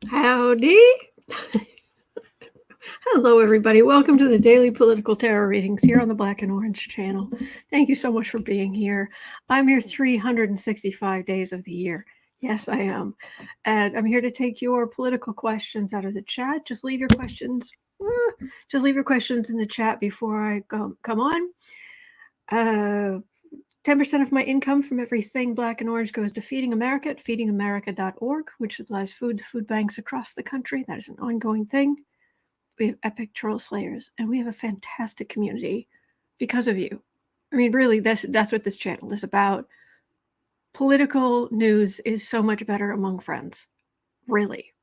Howdy. Hello, everybody. Welcome to the Daily Political Tarot Readings here on the Black and Orange channel. Thank you so much for being here. I'm here 365 days of the year. Yes, I am. And I'm here to take your political questions out of the chat. Just leave your questions. Just leave your questions in the chat before I come on. 10% of my income from everything Black and Orange goes to Feeding America at feedingamerica.org, which supplies food to food banks across the country. That is an ongoing thing. We have epic troll slayers, and we have a fantastic community because of you. I mean, really, that's what this channel is about. Political news is so much better among friends, really.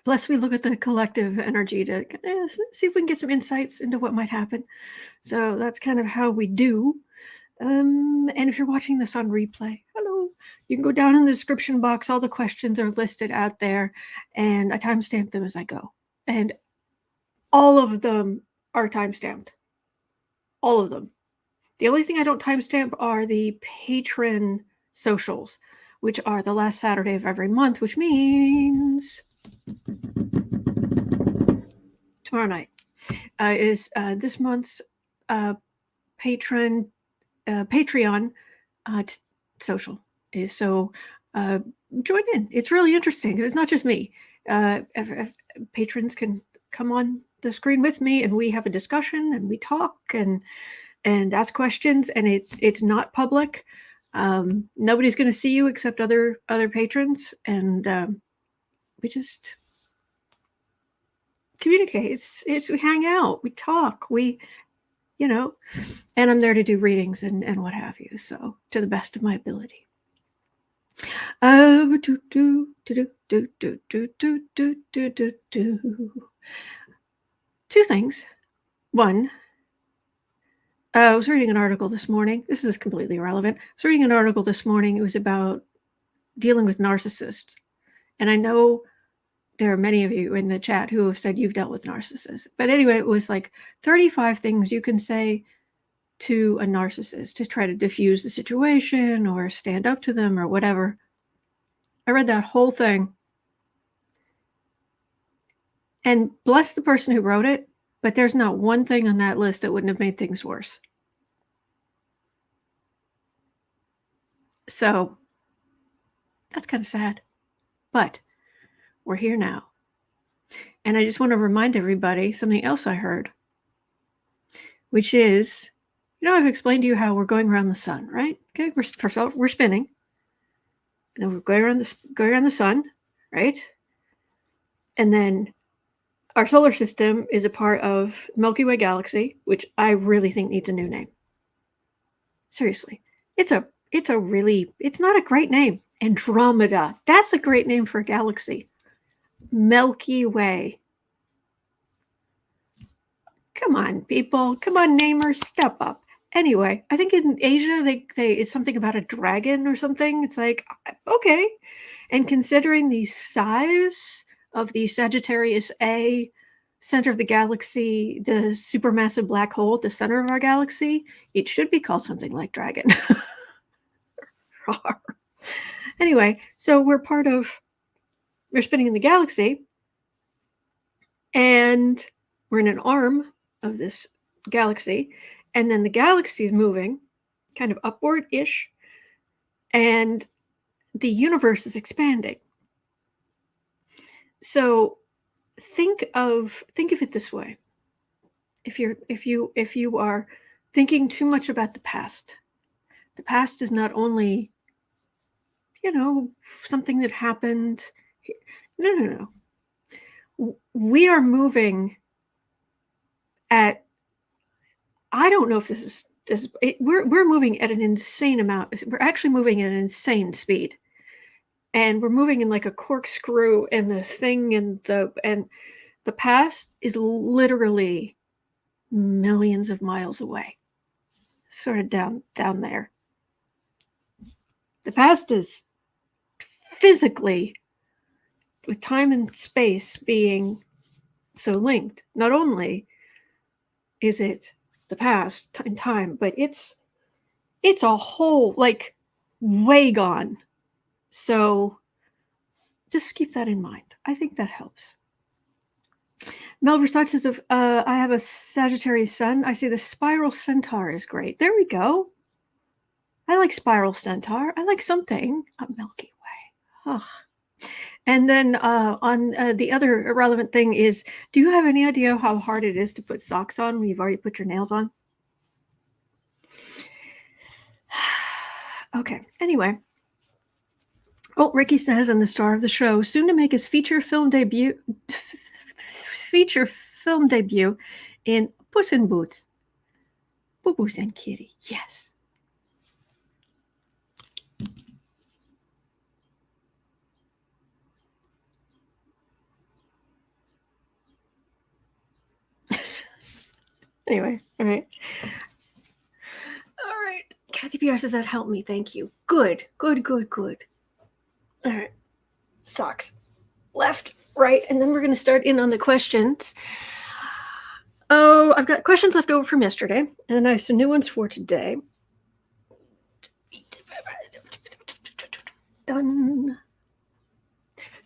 Plus, we look at the collective energy to see if we can get some insights into what might happen. So that's kind of how we do. And if you're watching this on replay, hello, you can go down in the description box. All the questions are listed out there, and I timestamp them as I go. And all of them are timestamped. All of them. The only thing I don't timestamp are the patron socials, which are the last Saturday of every month, which means tomorrow night is this month's Patreon social is. So join in. It's really interesting because it's not just me. If patrons can come on the screen with me, and we have a discussion, and we talk and ask questions, and it's not public. Nobody's going to see you except other patrons, and we just communicate. It's we hang out, we talk, and I'm there to do readings and what have you. So to the best of my ability. Two things. One, I was reading an article this morning. This is completely irrelevant. I was reading an article this morning. It was about dealing with narcissists. And I know there are many of you in the chat who have said you've dealt with narcissists. But anyway, it was like 35 things you can say to a narcissist to try to diffuse the situation or stand up to them or whatever. I read that whole thing. And bless the person who wrote it, but there's not one thing on that list that wouldn't have made things worse. So that's kind of sad. But we're here now. And I just want to remind everybody something else I heard, which is, I've explained to you how we're going around the sun, right? Okay, first of all, we're spinning. And then we're going around the sun, right? And then our solar system is a part of Milky Way galaxy, which I really think needs a new name. Seriously, it's not a great name. Andromeda, that's a great name for a galaxy. Milky Way. Come on, people. Come on, namers, step up. Anyway, I think in Asia, it's something about a dragon or something. It's like, okay. And considering the size of the Sagittarius A, center of the galaxy, the supermassive black hole at the center of our galaxy, it should be called something like dragon. Anyway, so we're spinning in the galaxy, and we're in an arm of this galaxy, and then the galaxy is moving kind of upward-ish, and the universe is expanding. So think of it this way. If you are thinking too much about the past is not only something that happened. No. We are moving at, I don't know if this is we're moving at an insane amount. We're actually moving at an insane speed. And we're moving in like a corkscrew, and the thing and the past is literally millions of miles away. Sort of down there. The past is physically, with time and space being so linked. Not only is it the past in time, but it's a whole, like, way gone. So Just keep that in mind. I think that helps. Mel Versace says, I have a Sagittarius sun. I say the spiral centaur is great. There we go. I like spiral centaur. I like something. A Milky Way. Ugh. And then on the other irrelevant thing is, do you have any idea how hard it is to put socks on when you've already put your nails on? Okay, anyway. Oh, Ricky says, and the star of the show, soon to make his feature film debut in Puss in Boots. Boo Boos and Kitty, yes. Anyway, all right. All right. Kathy PR says that helped me. Thank you. Good. All right. Socks. Left, right, and then we're going to start in on the questions. Oh, I've got questions left over from yesterday, and then I have some new ones for today. Done.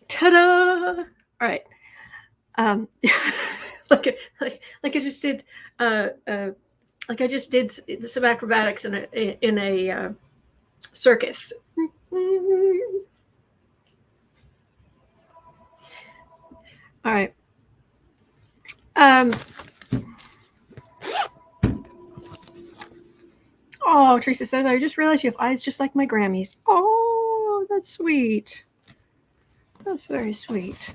Ta-da! All right. like I just did. Like I just did some acrobatics in a circus. All right. Oh, Teresa says, I just realized you have eyes just like my Grammys. Oh, that's sweet. That's very sweet.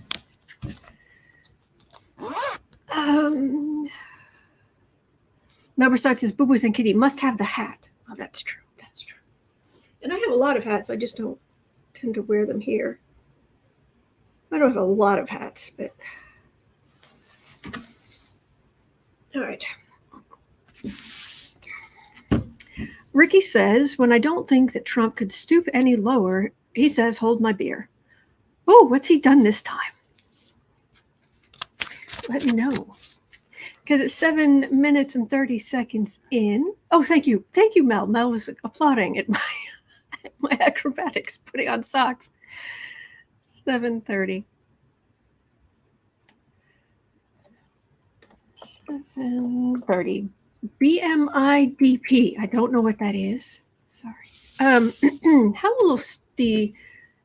Number starts says, Boo Boos and Kitty must have the hat. Oh, that's true. That's true. And I have a lot of hats. I just don't tend to wear them here. I don't have a lot of hats, but... All right. Ricky says, when I don't think that Trump could stoop any lower, he says, hold my beer. Oh, what's he done this time? Let me know. Because it's 7 minutes and 30 seconds in. Oh, thank you. Thank you, Mel. Mel was applauding at my acrobatics, putting on socks. 7:30. 7:30. BMIDP. I don't know what that is. Sorry. How will the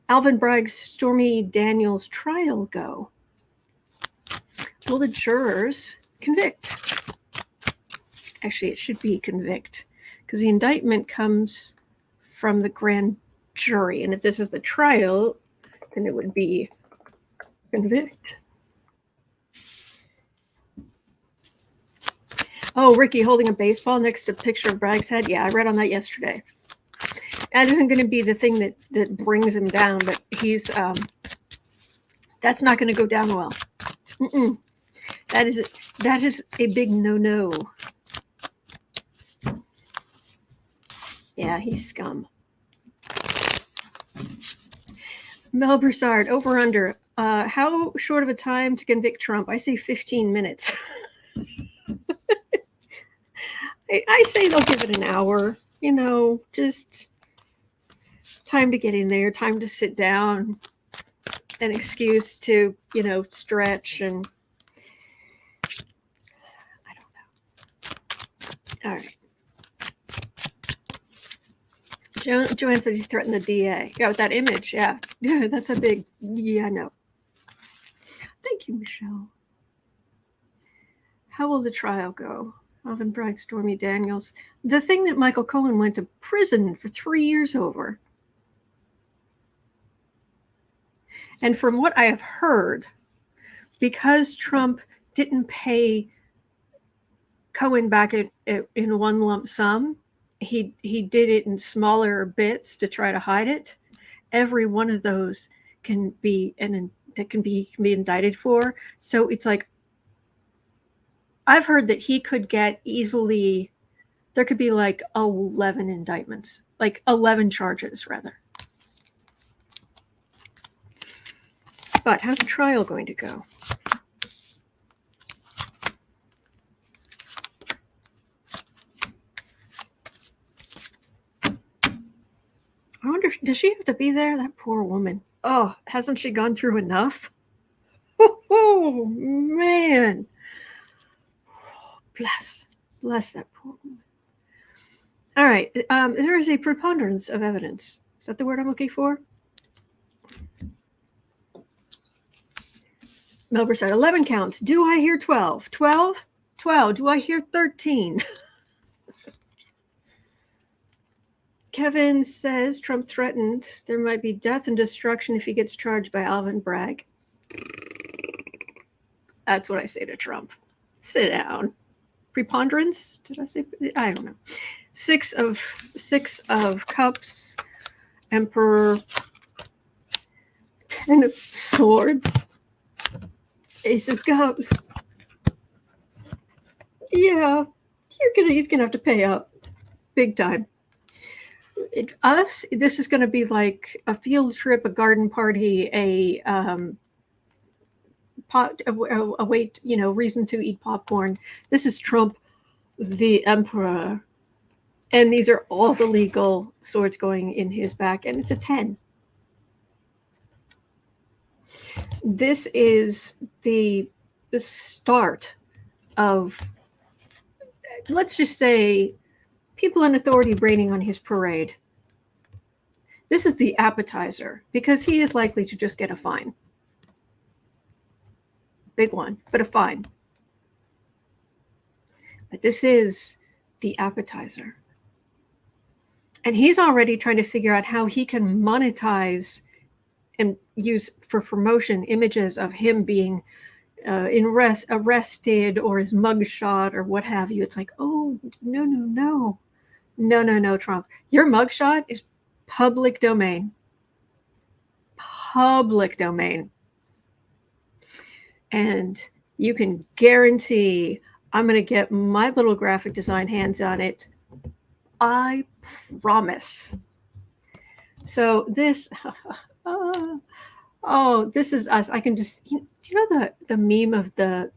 Alvin Braggs Stormi Daniels trial go? Will the jurors convict? Actually, it should be convict, because the indictment comes from the grand jury. And if this is the trial, then it would be convict. Oh, Ricky holding a baseball next to a picture of Bragg's head. Yeah, I read on that yesterday. That isn't going to be the thing that brings him down, but he's that's not going to go down well. That is a big no. Yeah, he's scum. Mel Broussard, over under. How short of a time to convict Trump? I say 15 minutes. I say they'll give it an hour, just time to get in there, time to sit down, an excuse to, stretch, and I don't know. All right. Joanne said he's threatened the DA. Yeah, with that image, yeah. That's a big, no. Thank you, Michelle. How will the trial go? Alvin Braggs, Stormi Daniels. The thing that Michael Cohen went to prison for 3 years over. And from what I have heard, because Trump didn't pay Cohen back in one lump sum, he did it in smaller bits to try to hide it. Every one of those can be indicted for. So it's like, I've heard that he could get easily, there could be like 11 indictments, like 11 charges rather. But how's the trial going to go? I wonder, does she have to be there? That poor woman. Oh, hasn't she gone through enough? Oh, man. Bless that poor woman. All right. There is a preponderance of evidence. Is that the word I'm looking for? Melber said 11 counts. Do I hear 12? 12? 12. Do I hear 13? Kevin says Trump threatened there might be death and destruction if he gets charged by Alvin Bragg. That's what I say to Trump. Sit down. Preponderance? Did I say? I don't know. Six of cups. Emperor. 10 of swords. Ace of cups. Yeah, he's gonna have to pay up, big time. This is gonna be like a field trip, a garden party, a wait, reason to eat popcorn. This is Trump, the emperor, and these are all the legal swords going in his back, and it's a 10. This is the start of, let's just say, people in authority raining on his parade. This is the appetizer, because he is likely to just get a fine. Big one, but a fine. But this is the appetizer. And he's already trying to figure out how he can monetize and use for promotion images of him being arrested, or his mugshot, or what have you. It's like, oh, no, Trump. Your mugshot is public domain. Public domain. And you can guarantee I'm going to get my little graphic design hands on it. I promise. So this... oh, this is us. I can just, do you know the meme of the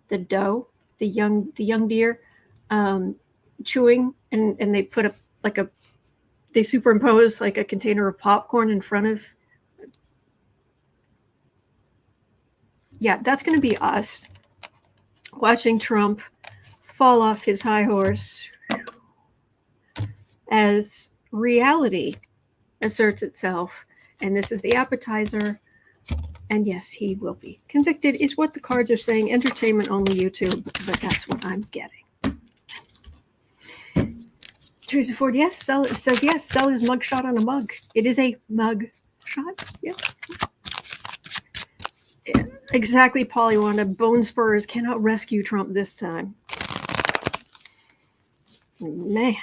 doe, the young deer, chewing, and they put they superimpose like a container of popcorn in front of. Yeah, that's going to be us watching Trump fall off his high horse as reality asserts itself. And this is the appetizer. And yes, he will be convicted, is what the cards are saying. Entertainment only YouTube, but that's what I'm getting. Teresa Ford, yes, says yes, sell his mugshot on a mug. It is a mug shot. Yeah. Exactly, Pollywanda. Bone spurs cannot rescue Trump this time. Man.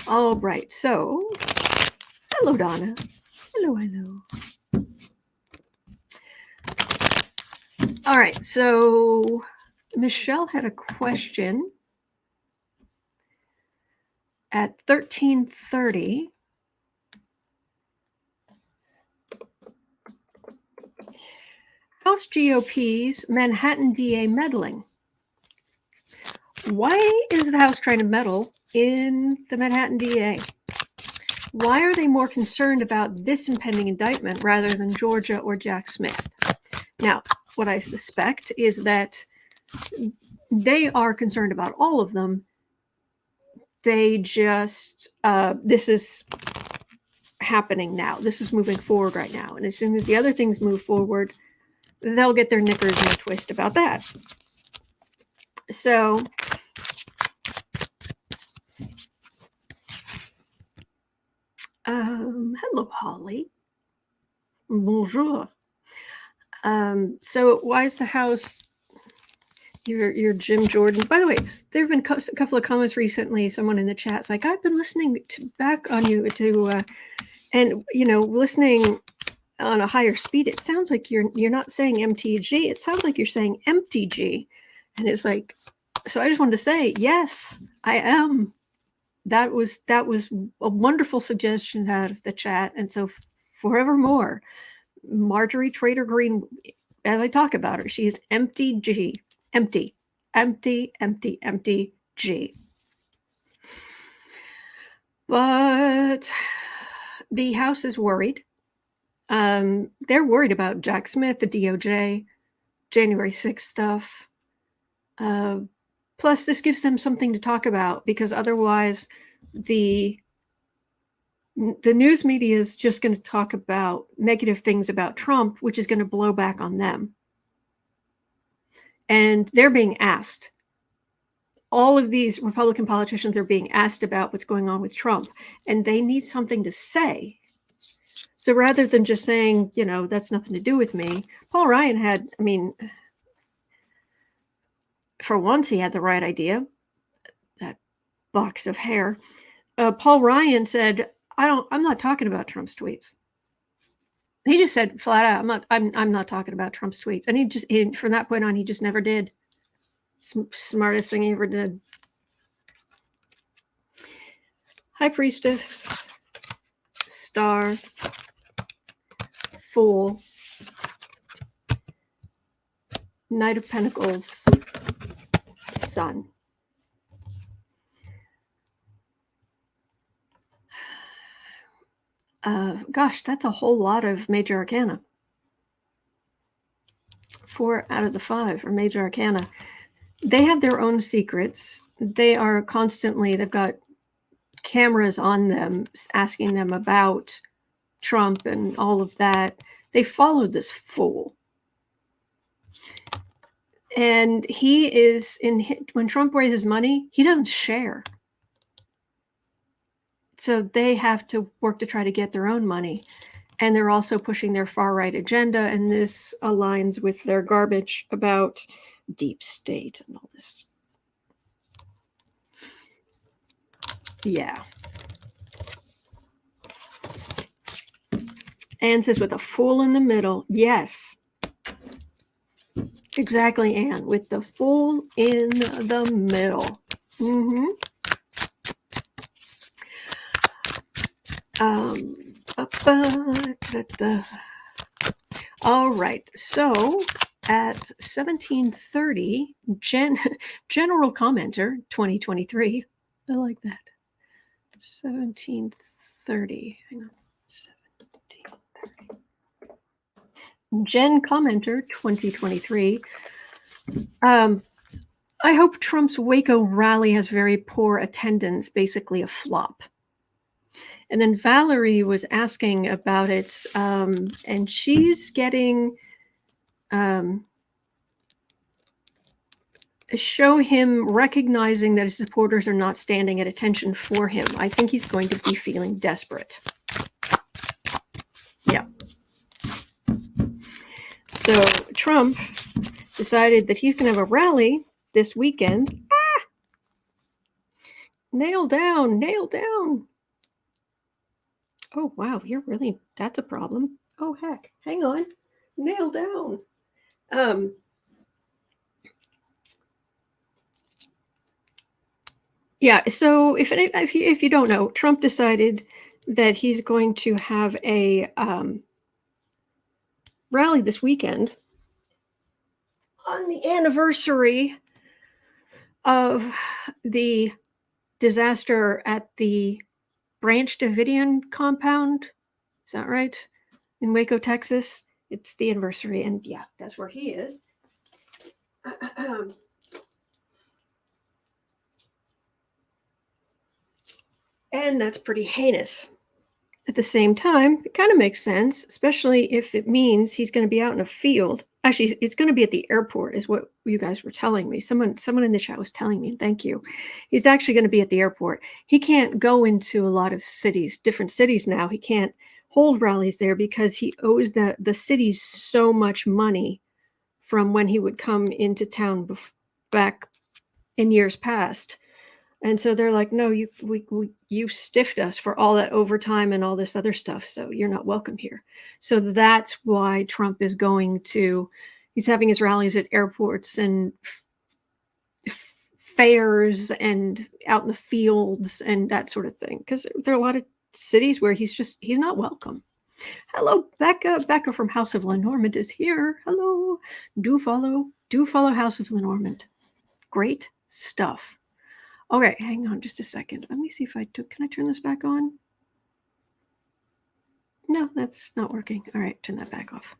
All right, so hello, Donna. Hello. All right, so Michelle had a question at 13:30. House GOP's Manhattan DA meddling. Why is the House trying to meddle in the Manhattan DA? Why are they more concerned about this impending indictment rather than Georgia or Jack Smith? Now, what I suspect is that they are concerned about all of them. They just, this is happening now. This is moving forward right now. And as soon as the other things move forward, they'll get their knickers in a twist about that. So, hello, Holly. Bonjour. So why is the House your Jim Jordan? By the way, there have been a couple of comments recently. Someone in the chat's like, I've been listening back on you and listening on a higher speed. It sounds like you're not saying MTG. It sounds like you're saying MTG. And it's like, so I just wanted to say, yes, I am. That was a wonderful suggestion out of the chat. And so forevermore, Marjorie Trader Green, as I talk about her, she is MTG. Empty G. But the House is worried. They're worried about Jack Smith, the DOJ, January 6th stuff. Plus, this gives them something to talk about because otherwise the news media is just going to talk about negative things about Trump, which is going to blow back on them. And they're being asked. All of these Republican politicians are being asked about what's going on with Trump, and they need something to say. So rather than just saying, that's nothing to do with me, Paul Ryan had, for once, he had the right idea. That box of hair. Paul Ryan said, I'm not talking about Trump's tweets. He just said flat out, I'm not talking about Trump's tweets. And from that point on, he just never did. Smartest thing he ever did. High Priestess, Star, Fool, Knight of Pentacles, Sun. Gosh, that's a whole lot of major arcana. 4 out of the 5 are major arcana. They have their own secrets. They are constantly, they've got cameras on them asking them about Trump and all of that. They followed this fool. And he is, when Trump raises money, he doesn't share. So they have to work to try to get their own money. And they're also pushing their far-right agenda, and this aligns with their garbage about deep state and all this. Yeah. Anne says, with a fool in the middle. Yes. Exactly, Anne. With the fool in the middle. Mm-hmm. All right. So at 1730, General Commenter 2023. I like that. 1730. Hang on. 1730. Gen Commenter 2023. I hope Trump's Waco rally has very poor attendance, basically a flop. And then Valerie was asking about it, and she's getting show him recognizing that his supporters are not standing at attention for him. I think he's going to be feeling desperate. Yeah. So Trump decided that he's going to have a rally this weekend. Nail down, nail down. Oh, wow, that's a problem. Oh, heck, hang on. Nail down. Yeah, so if you don't know, Trump decided that he's going to have a rally this weekend on the anniversary of the disaster at the Branch Davidian compound. Is that right? In Waco, Texas. It's the anniversary, and yeah, that's where he is. And that's pretty heinous. At the same time, it kind of makes sense, especially if it means he's going to be out in a field. Actually, it's going to be at the airport, is what you guys were telling me. Someone in the chat was telling me, and thank you. He's actually going to be at the airport. He can't go into a lot of cities, different cities now. He can't hold rallies there because he owes the cities so much money from when he would come into town back in years past. And so they're like, no, you stiffed us for all that overtime and all this other stuff, so you're not welcome here. So that's why Trump is he's having his rallies at airports and fairs and out in the fields and that sort of thing, because there are a lot of cities where he's not welcome. Hello, Becca. Becca from House of Lenormand is here. Hello. Do follow House of Lenormand. Great stuff. Okay, hang on just a second. Let me see if can I turn this back on? No, that's not working. All right, turn that back off.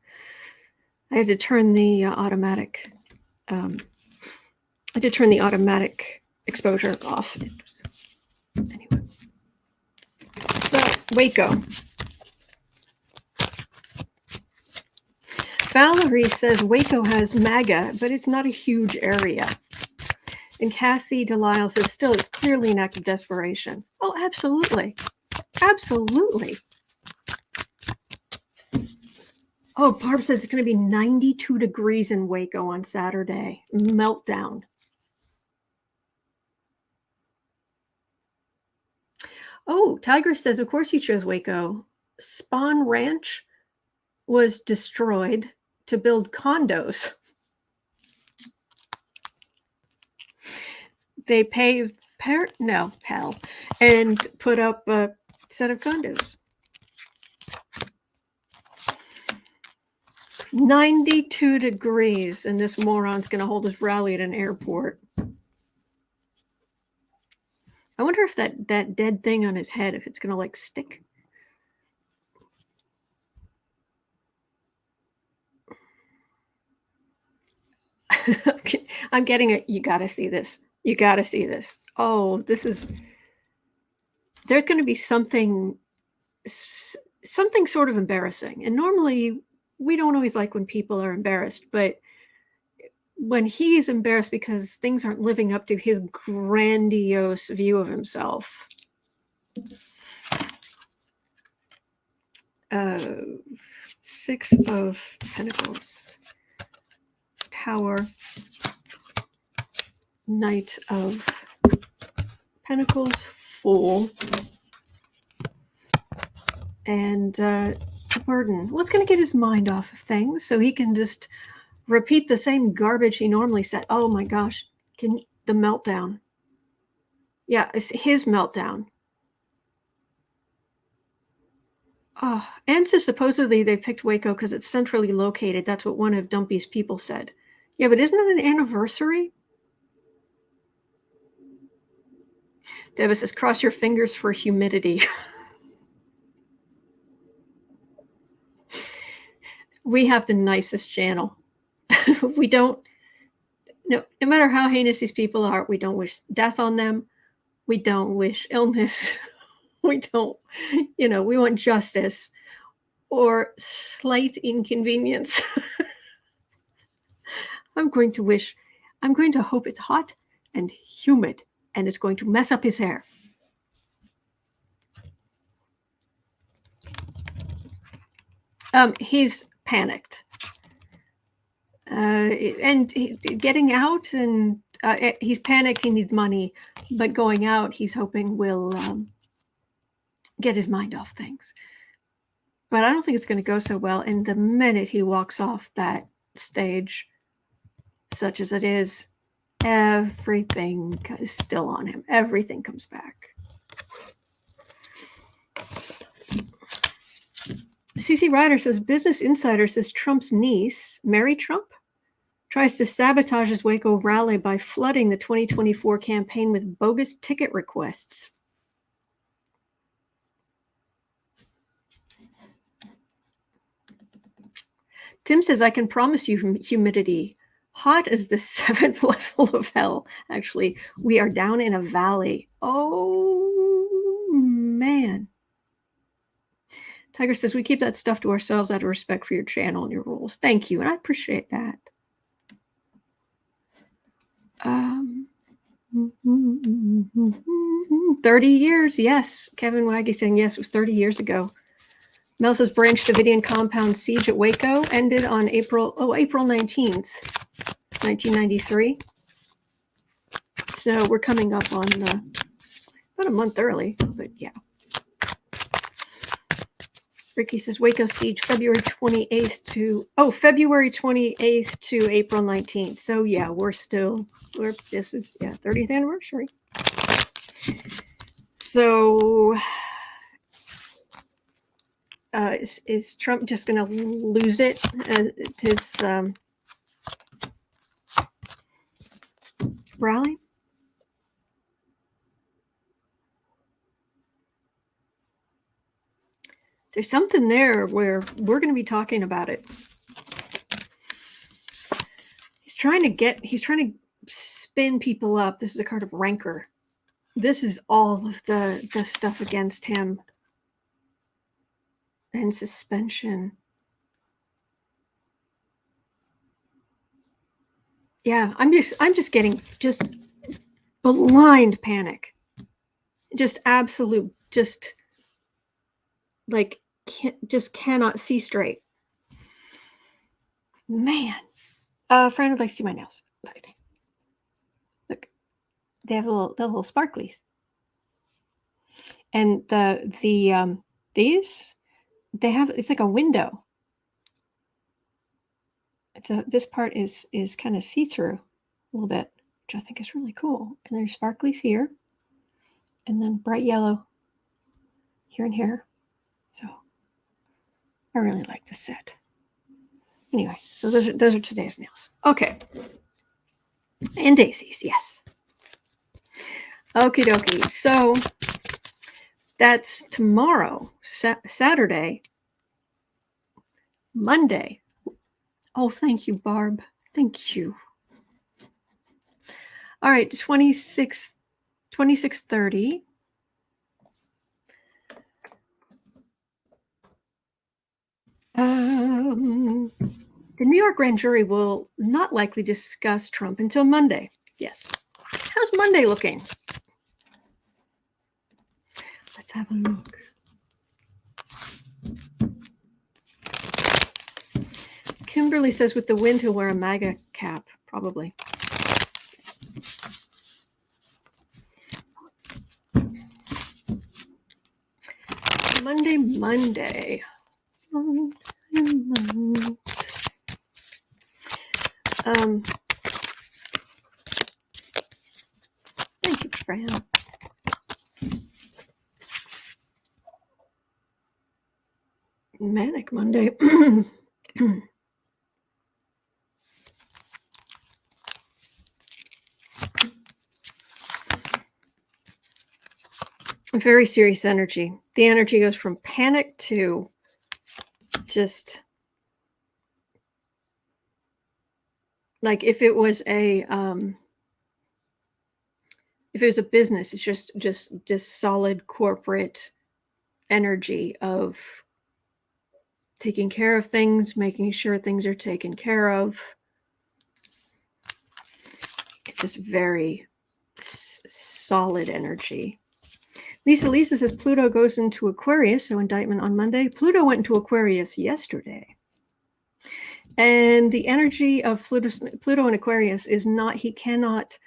I had to turn the automatic exposure off. Anyway. So, Waco. Valerie says Waco has MAGA, but it's not a huge area. And Kathy Delisle says still it's clearly an act of desperation. Oh, absolutely. Absolutely. Oh, Barb says it's going to be 92 degrees in Waco on Saturday. Meltdown. Oh, Tigress says, of course he chose Waco. Spawn Ranch was destroyed to build condos. They paved Pell, and put up a set of condos. 92 degrees, and this moron's going to hold his rally at an airport. I wonder if that dead thing on his head, if it's going to like stick. I'm getting it. You got to see this. You got to see this. Oh, there's going to be something sort of embarrassing. And normally we don't always like when people are embarrassed, but when he's embarrassed because things aren't living up to his grandiose view of himself. Six of Pentacles, Tower, Knight of Pentacles, Fool, and Burden. Well, it's going to get his mind off of things so he can just repeat the same garbage he normally said. Oh my gosh, the meltdown. Yeah, it's his meltdown. Oh, and so supposedly they picked Waco because it's centrally located. That's what one of Dumpy's people said. Yeah, but isn't it an anniversary? Debus says, cross your fingers for humidity. We have the nicest channel. We don't, no matter how heinous these people are, we don't wish death on them. We don't wish illness. We don't, we want justice or slight inconvenience. I'm going to hope it's hot and humid and it's going to mess up his hair. He's panicked. And getting out, and he's panicked, he needs money, but going out, he's hoping will get his mind off things. But I don't think it's going to go so well. And the minute he walks off that stage, such as it is, everything is still on him. Everything comes back. CC Ryder says, Business Insider says Trump's niece, Mary Trump, tries to sabotage his Waco rally by flooding the 2024 campaign with bogus ticket requests. Tim says, I can promise you humidity. Hot as the 7th level of hell. Actually, we are down in a valley. Oh, man. Tiger says, we keep that stuff to ourselves out of respect for your channel and your rules. Thank you, and I appreciate that. 30 years, yes. Kevin Waggy saying, yes, it was 30 years ago. Mel says, Branch Davidian compound siege at Waco ended on April 19th, 1993. So we're coming up on about a month early, but yeah. Ricky says Waco siege February 28th to April 19th. So yeah, this is 30th anniversary. So is Trump just going to lose it? His rally? There's something there where we're going to be talking about it. He's trying to spin people up. This is a card of rancor. This is all of the stuff against him. And suspension. Yeah, I'm just getting just blind panic. Just absolute, just like cannot see straight. Man. A friend would like to see my nails. Look. They have little sparklies. And these they have, it's like a window. This part is kind of see-through a little bit, which I think is really cool. And there's sparklies here, and then bright yellow here and here. So I really like the set. Anyway, so those are today's nails. Okay. And daisies, yes. Okie dokie. So that's tomorrow, Saturday, Monday. Oh, thank you, Barb. Thank you. All right, 26:30. The New York grand jury will not likely discuss Trump until Monday. Yes. How's Monday looking? Let's have a look. Kimberly says with the wind he'll wear a MAGA cap, probably. Monday. Thank you, Fran. Manic Monday. Very serious energy. The energy goes from panic to just like if it was a business, it's just solid corporate energy of taking care of things, making sure things are taken care of. It's just very solid energy. Lisa says Pluto goes into Aquarius, so indictment on Monday. Pluto went into Aquarius yesterday. And the energy of Pluto and Aquarius is not, he cannot,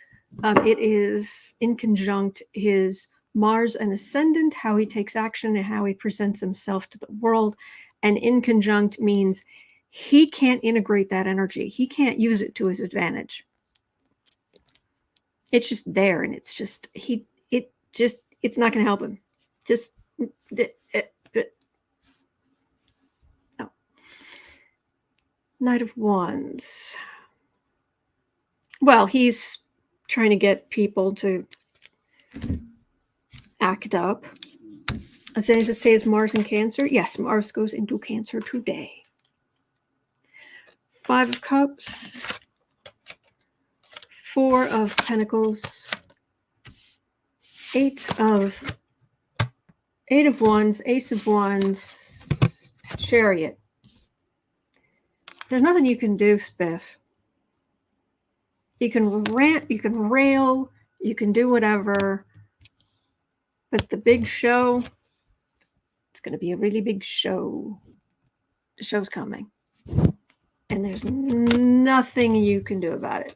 it is in conjunct his Mars and ascendant, how he takes action and how he presents himself to the world. And in conjunct means he can't integrate that energy. He can't use it to his advantage. It's just there, and it's just, it's not going to help him. No. Knight of Wands. Well, he's trying to get people to act up. As stays Mars in Cancer. Yes, Mars goes into Cancer today. 5 of Cups. 4 of Pentacles. 8 of Wands, Ace of Wands, Chariot. There's nothing you can do, Spiff. You can rant, you can rail, you can do whatever. But the big show, it's going to be a really big show. The show's coming. And there's nothing you can do about it.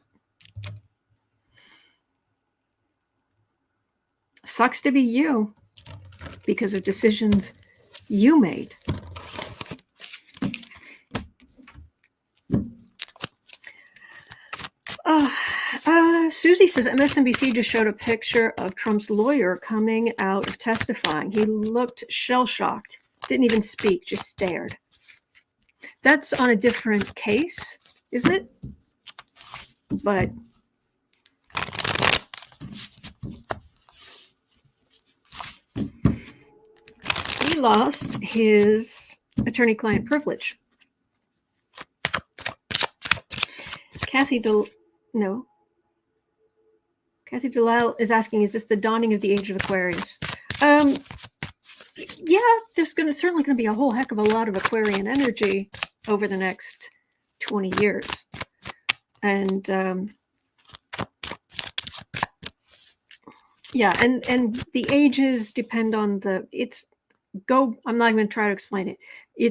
Sucks to be you because of decisions you made. Susie says MSNBC just showed a picture of Trump's lawyer coming out of testifying. He looked shell-shocked, didn't even speak, just stared. That's on a different case, isn't it? But he lost his attorney-client privilege. Kathy Delisle is asking, is this the dawning of the age of Aquarius? Yeah, there's certainly going to be a whole heck of a lot of Aquarian energy over the next 20 years. And yeah, and the ages depend on I'm not even going to try to explain it. You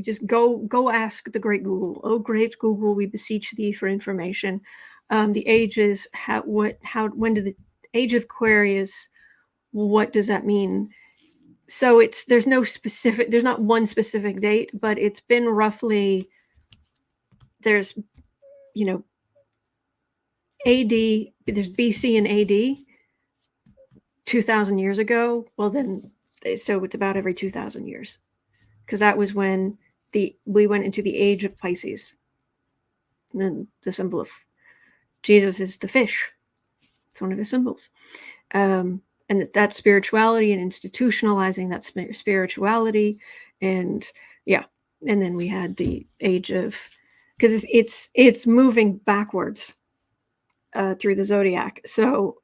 just go ask the great Google. Oh, great Google, we beseech thee for information. The ages, when did the age of Aquarius, what does that mean? So there's not one specific date, but it's been roughly, there's, AD, there's BC and AD, 2,000 years ago. Well, then, so it's about every 2,000 years, because that was when we went into the age of Pisces. And then the symbol of Jesus is the fish. It's one of his symbols. And that spirituality and institutionalizing that spirituality. And yeah, and then we had the age of, because it's moving backwards through the zodiac. So,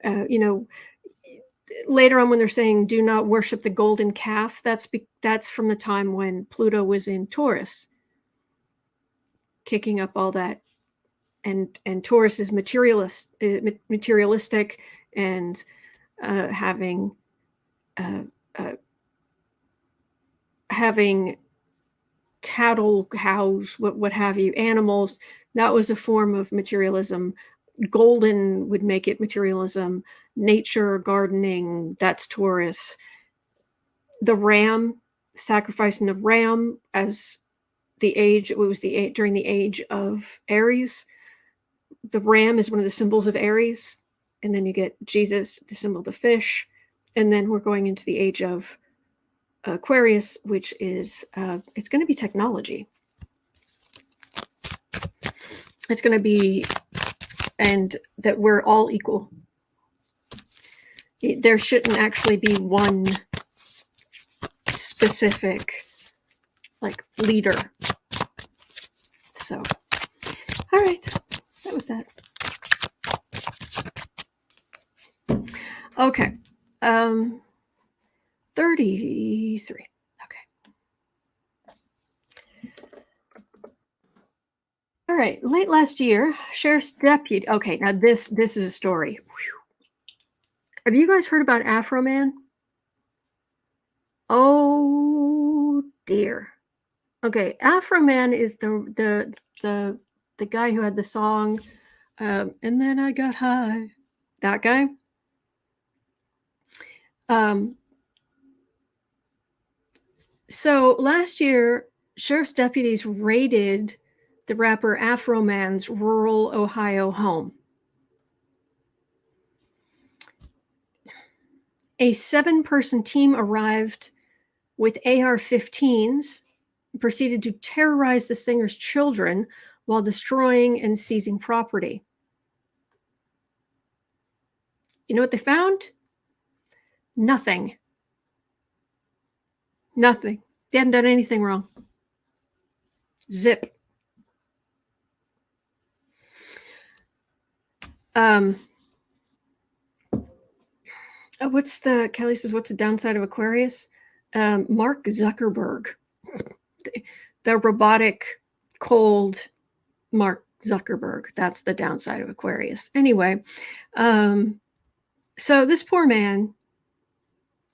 later on when they're saying do not worship the golden calf, that's from the time when Pluto was in Taurus, kicking up all that. And Taurus is materialistic and having cattle, cows, what have you, animals. That was a form of materialism. Golden would make it materialism. Nature, gardening, that's Taurus. The ram, sacrificing the ram as the age, during the age of Aries. The ram is one of the symbols of Aries. And then you get Jesus, the symbol of the fish. And then we're going into the age of Aquarius, which is, it's going to be technology. It's going to be, and that we're all equal. There shouldn't actually be one specific, leader. So, all right, that was that. Okay, 33. Okay. All right, late last year, sheriff's deputy. Okay, now this is a story. Whew. Have you guys heard about Afroman? Oh dear. Okay, Afroman is the guy who had the song, and then I got high. That guy. So last year, sheriff's deputies raided the rapper Afroman's rural Ohio home. A 7-person team arrived with AR-15s and proceeded to terrorize the singer's children while destroying and seizing property. You know what they found? Nothing. Nothing. They hadn't done anything wrong. Zip. Kelly says, what's the downside of Aquarius? Mark Zuckerberg. The robotic, cold Mark Zuckerberg. That's the downside of Aquarius. Anyway, so this poor man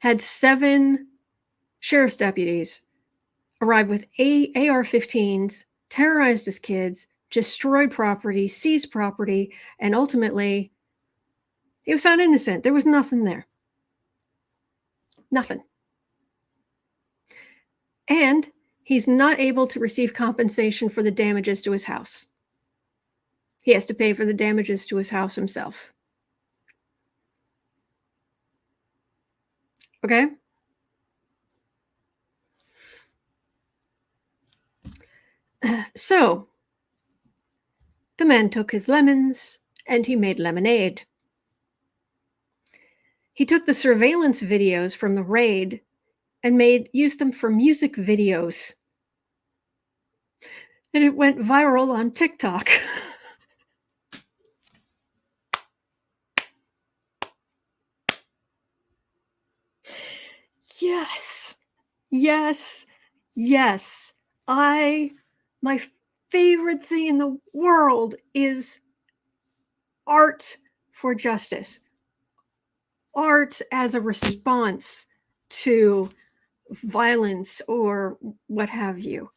had 7 sheriff's deputies arrive with AR-15s, terrorized his kids, destroyed property, seized property, and ultimately he was found innocent. There was nothing there. Nothing. And he's not able to receive compensation for the damages to his house. He has to pay for the damages to his house himself. Okay? So, the man took his lemons and he made lemonade. He took the surveillance videos from the raid and used them for music videos. And it went viral on TikTok. Yes. Yes. Yes. My favorite thing in the world is art for justice. Art as a response to violence or what have you.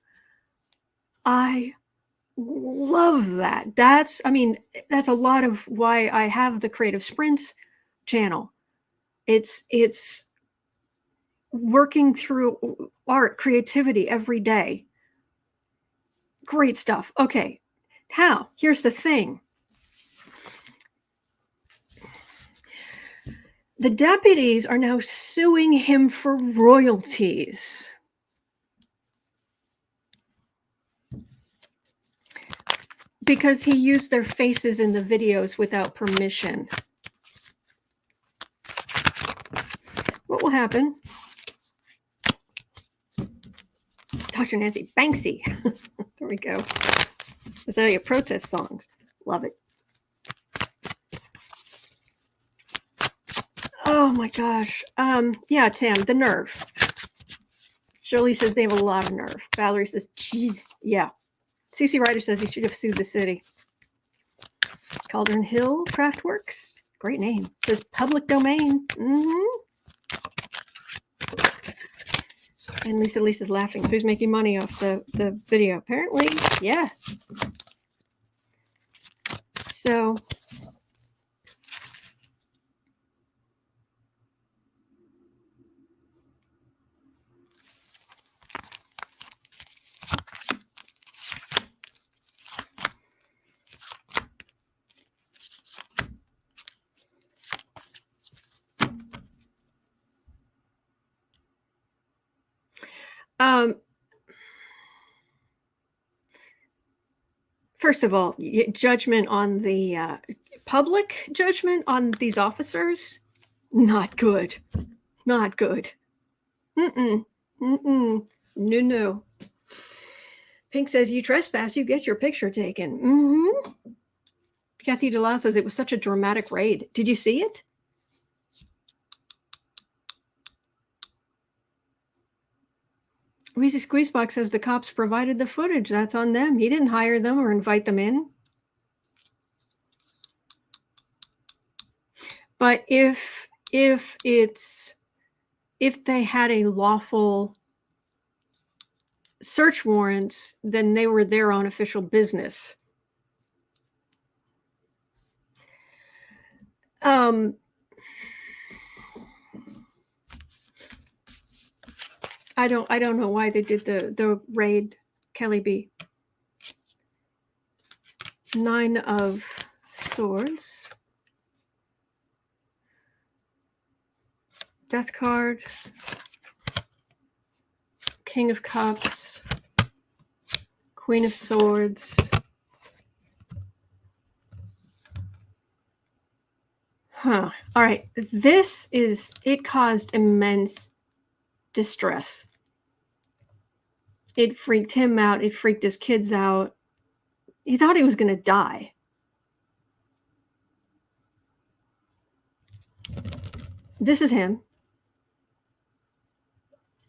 I love that. That's a lot of why I have the Creative Sprints channel. It's working through art, creativity every day. Great stuff. Okay. How? Here's the thing. The deputies are now suing him for royalties. Because he used their faces in the videos without permission. What will happen? Dr. Nancy Banksy. There we go. That's how you protest songs. Love it. Oh my gosh. Yeah, Tim, the nerve. Jolie says they have a lot of nerve. Valerie says, geez, yeah. CC Ryder says he should have sued the city. Cauldron Hill Craftworks, great name. Says public domain. And Lisa's laughing. So he's making money off the video. Apparently, yeah. So first of all, judgment on the public judgment on these officers, not good. Not good. No. Pink says, you trespass, you get your picture taken. Kathy DeLau says, it was such a dramatic raid. Did you see it? Reezy Squeezebox says the cops provided the footage. That's on them. He didn't hire them or invite them in. But if they had a lawful search warrant, then they were there on official business. I don't know why they did the raid, Kelly B. 9 of Swords. Death card. King of Cups. Queen of Swords. All right. It caused immense distress. It freaked him out. It freaked his kids out. He thought he was going to die. This is him.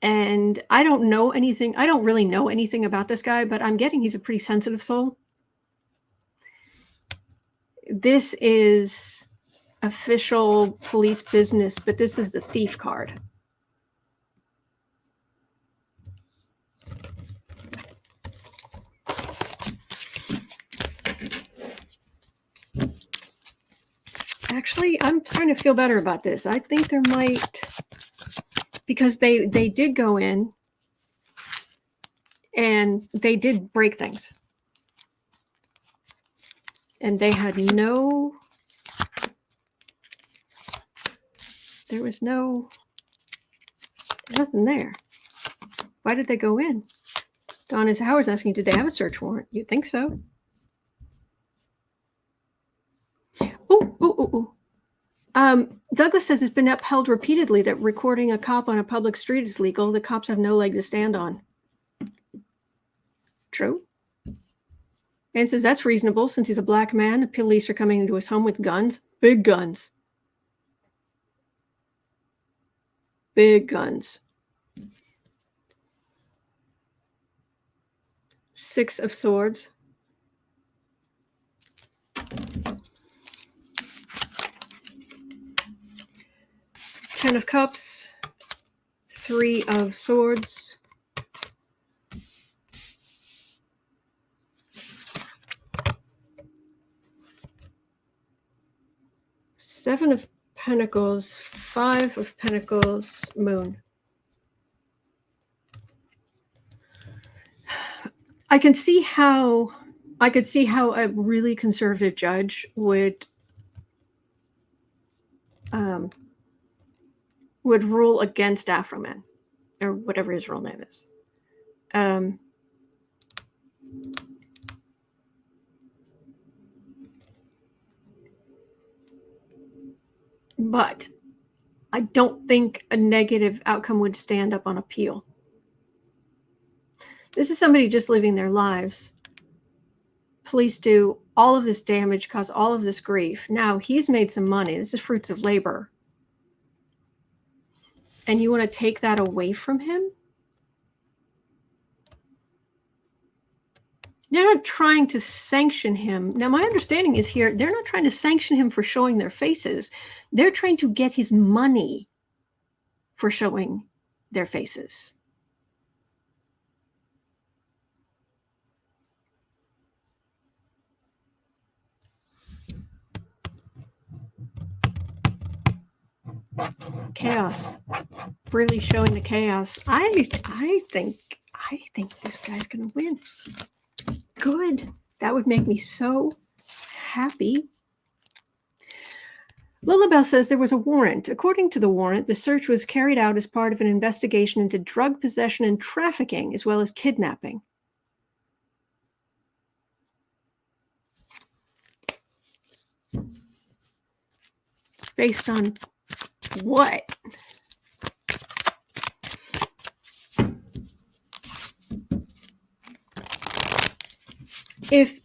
And I don't know anything. I don't really know anything about this guy, but I'm getting he's a pretty sensitive soul. This is official police business, but this is the thief card. Actually, I'm starting to feel better about this. I think there might, because they did go in and they did break things. And they had there was nothing there. Why did they go in? Donna Howard's asking, did they have a search warrant? You'd think so. Douglas says it's been upheld repeatedly that recording a cop on a public street is legal. The cops have no leg to stand on. True. And says that's reasonable since he's a black man. The police are coming into his home with guns. Big guns. Big guns. 6 of Swords. 10 of Cups. 3 of Swords. Seven of Pentacles, 5 of Pentacles, Moon. I could see how a really conservative judge would rule against Afroman, or whatever his real name is. But I don't think a negative outcome would stand up on appeal. This is somebody just living their lives. Police do all of this damage, cause all of this grief. Now he's made some money. This is fruits of labor. And you want to take that away from him? They're not trying to sanction him. Now, my understanding is here, they're not trying to sanction him for showing their faces. They're trying to get his money for showing their faces. Chaos. Really showing the chaos. I think this guy's gonna win. Good. That would make me so happy. Lilibel says there was a warrant. According to the warrant, the search was carried out as part of an investigation into drug possession and trafficking, as well as kidnapping. Based on what? If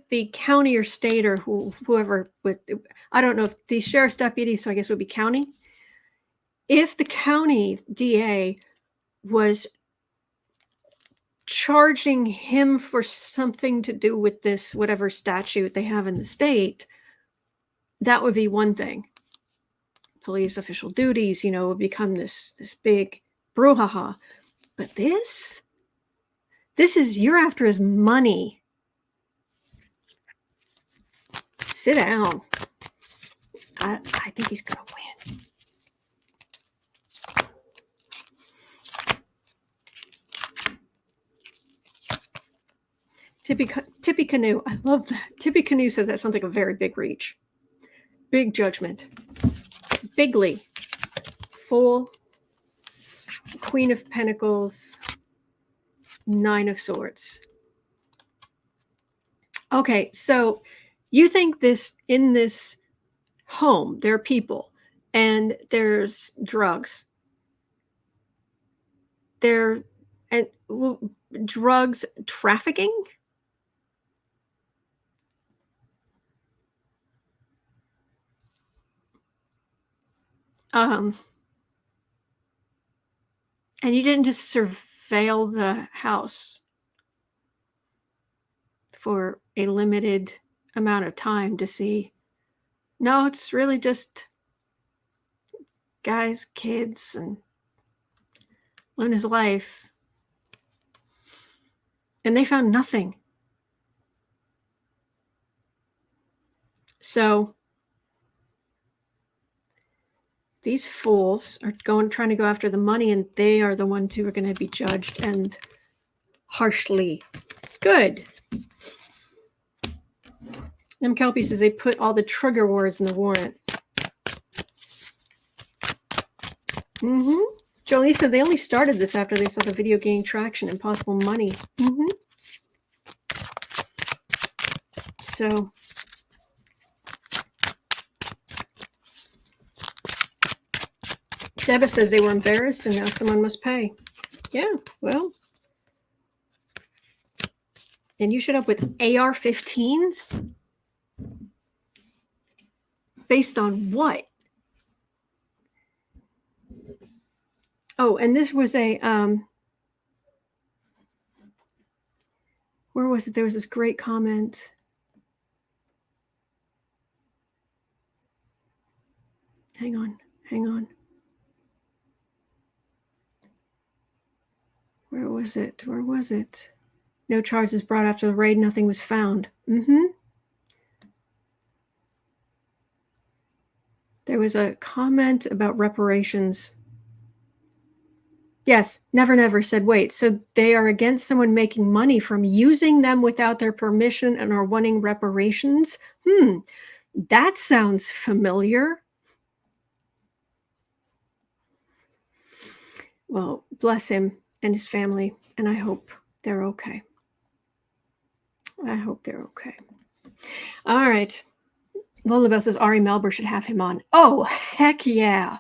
the county or state or whoever, with, I don't know if these sheriff's deputies, so I guess it would be county. If the county DA was charging him for something to do with this, whatever statute they have in the state, that would be one thing. Police official duties, would become this big brouhaha. But this is, you're after his money. Sit down. I think he's going to win. Tippy Canoe. I love that. Tippy Canoe says that sounds like a very big reach. Big judgment. Bigly. Fool. Queen of Pentacles. 9 of Swords. Okay, so you think in this home, there are people and there's drugs. Drugs trafficking? And you didn't just surveil the house for a limited amount of time to see. No, it's really just guys, kids, and living his life. And they found nothing. So these fools are trying to go after the money, and they are the ones who are going to be judged and harshly. Good. M. Kelpie says they put all the trigger words in the warrant. Jolene said they only started this after they saw the video gaining traction and possible money. So Debba says they were embarrassed and now someone must pay. Yeah, well. And you showed up with AR-15s? Based on what? Oh, and this was a, where was it? There was this great comment. Hang on. Where was it? No charges brought after the raid, nothing was found. There was a comment about reparations. Yes, Never said, wait, so they are against someone making money from using them without their permission and are wanting reparations? That sounds familiar. Well, bless him and his family, and I hope they're okay. All right. Lullabelle says Ari Melber should have him on. Oh, heck yeah.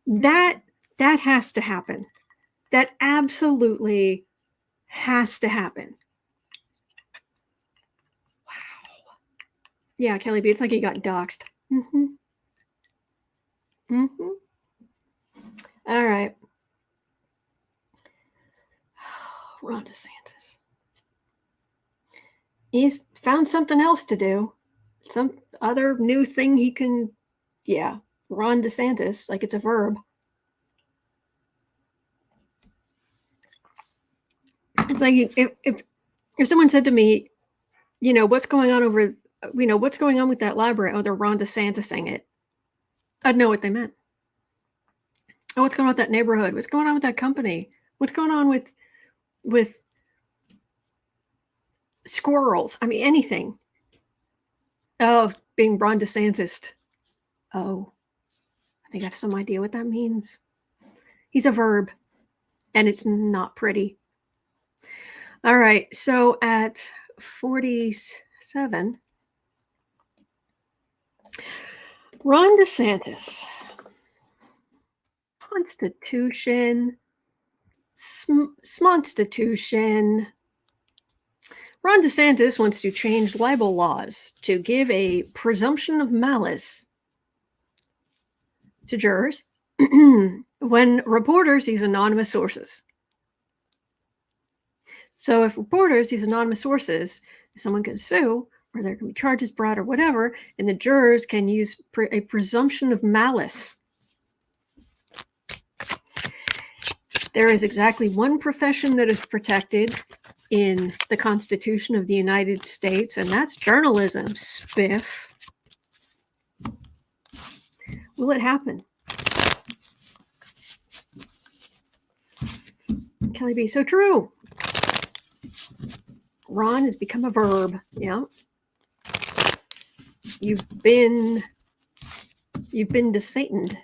That has to happen. That absolutely has to happen. Wow. Yeah, Kelly B, it's like he got doxxed. All right. Ron DeSantis. He's found something else to do. Some other new thing he can, Ron DeSantis, like it's a verb. It's like if someone said to me, what's going on what's going on with that library? Oh, they're Ron DeSantising it. I'd know what they meant. Oh, what's going on with that neighborhood? What's going on with that company? What's going on with squirrels? I mean, anything. Oh, being Ron DeSantis. Oh, I think I have some idea what that means. He's a verb, and it's not pretty. All right, so at 47, Ron DeSantis. Constitution. Smonstitution. Ron DeSantis wants to change libel laws to give a presumption of malice to jurors when reporters use anonymous sources. So if reporters use anonymous sources, someone can sue, or there can be charges brought or whatever, and the jurors can use a presumption of malice. There is exactly one profession that is protected in the Constitution of the United States, and that's journalism, spiff. Will it happen? Kelly B, so true. Ron has become a verb. Yeah. You've been DeSanted.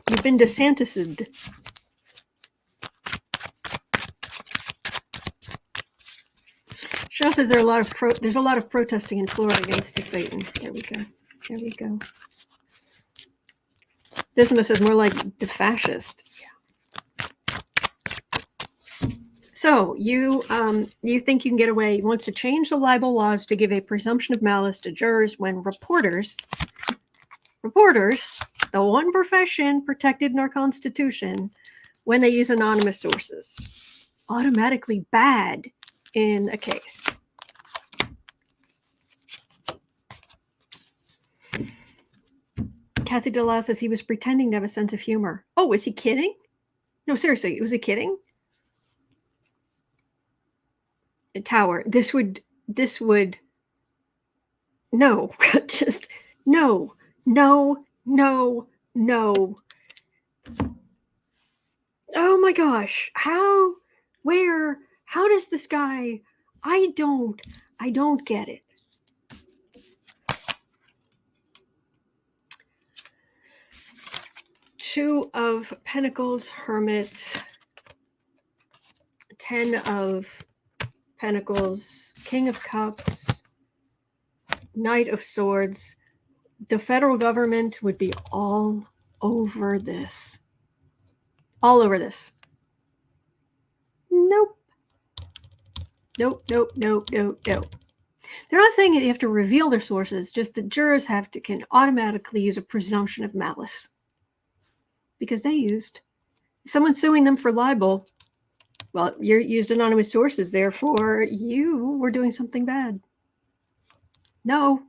You've been DeSantised. Cheryl says there's a lot of protesting in Florida against DeSatan. There we go. Disma says more like defascist. Yeah. So you think you can get away? He wants to change the libel laws to give a presumption of malice to jurors when reporters, the one profession protected in our Constitution, when they use anonymous sources, automatically bad in a case. Kathy DeLa says he was pretending to have a sense of humor. Oh, was he kidding? No, seriously, was he kidding? Tower, this would no. Just no. Oh my gosh, how does this guy, I don't get it. Two of Pentacles, Hermit, 10 of Pentacles, King of Cups, Knight of Swords. the federal government would be all over this. All over this. Nope. Nope, nope, nope, nope, nope. They're not saying that you have to reveal their sources, just the jurors can automatically use a presumption of malice. Because they used, someone suing them for libel, well, you used anonymous sources, therefore you were doing something bad. No.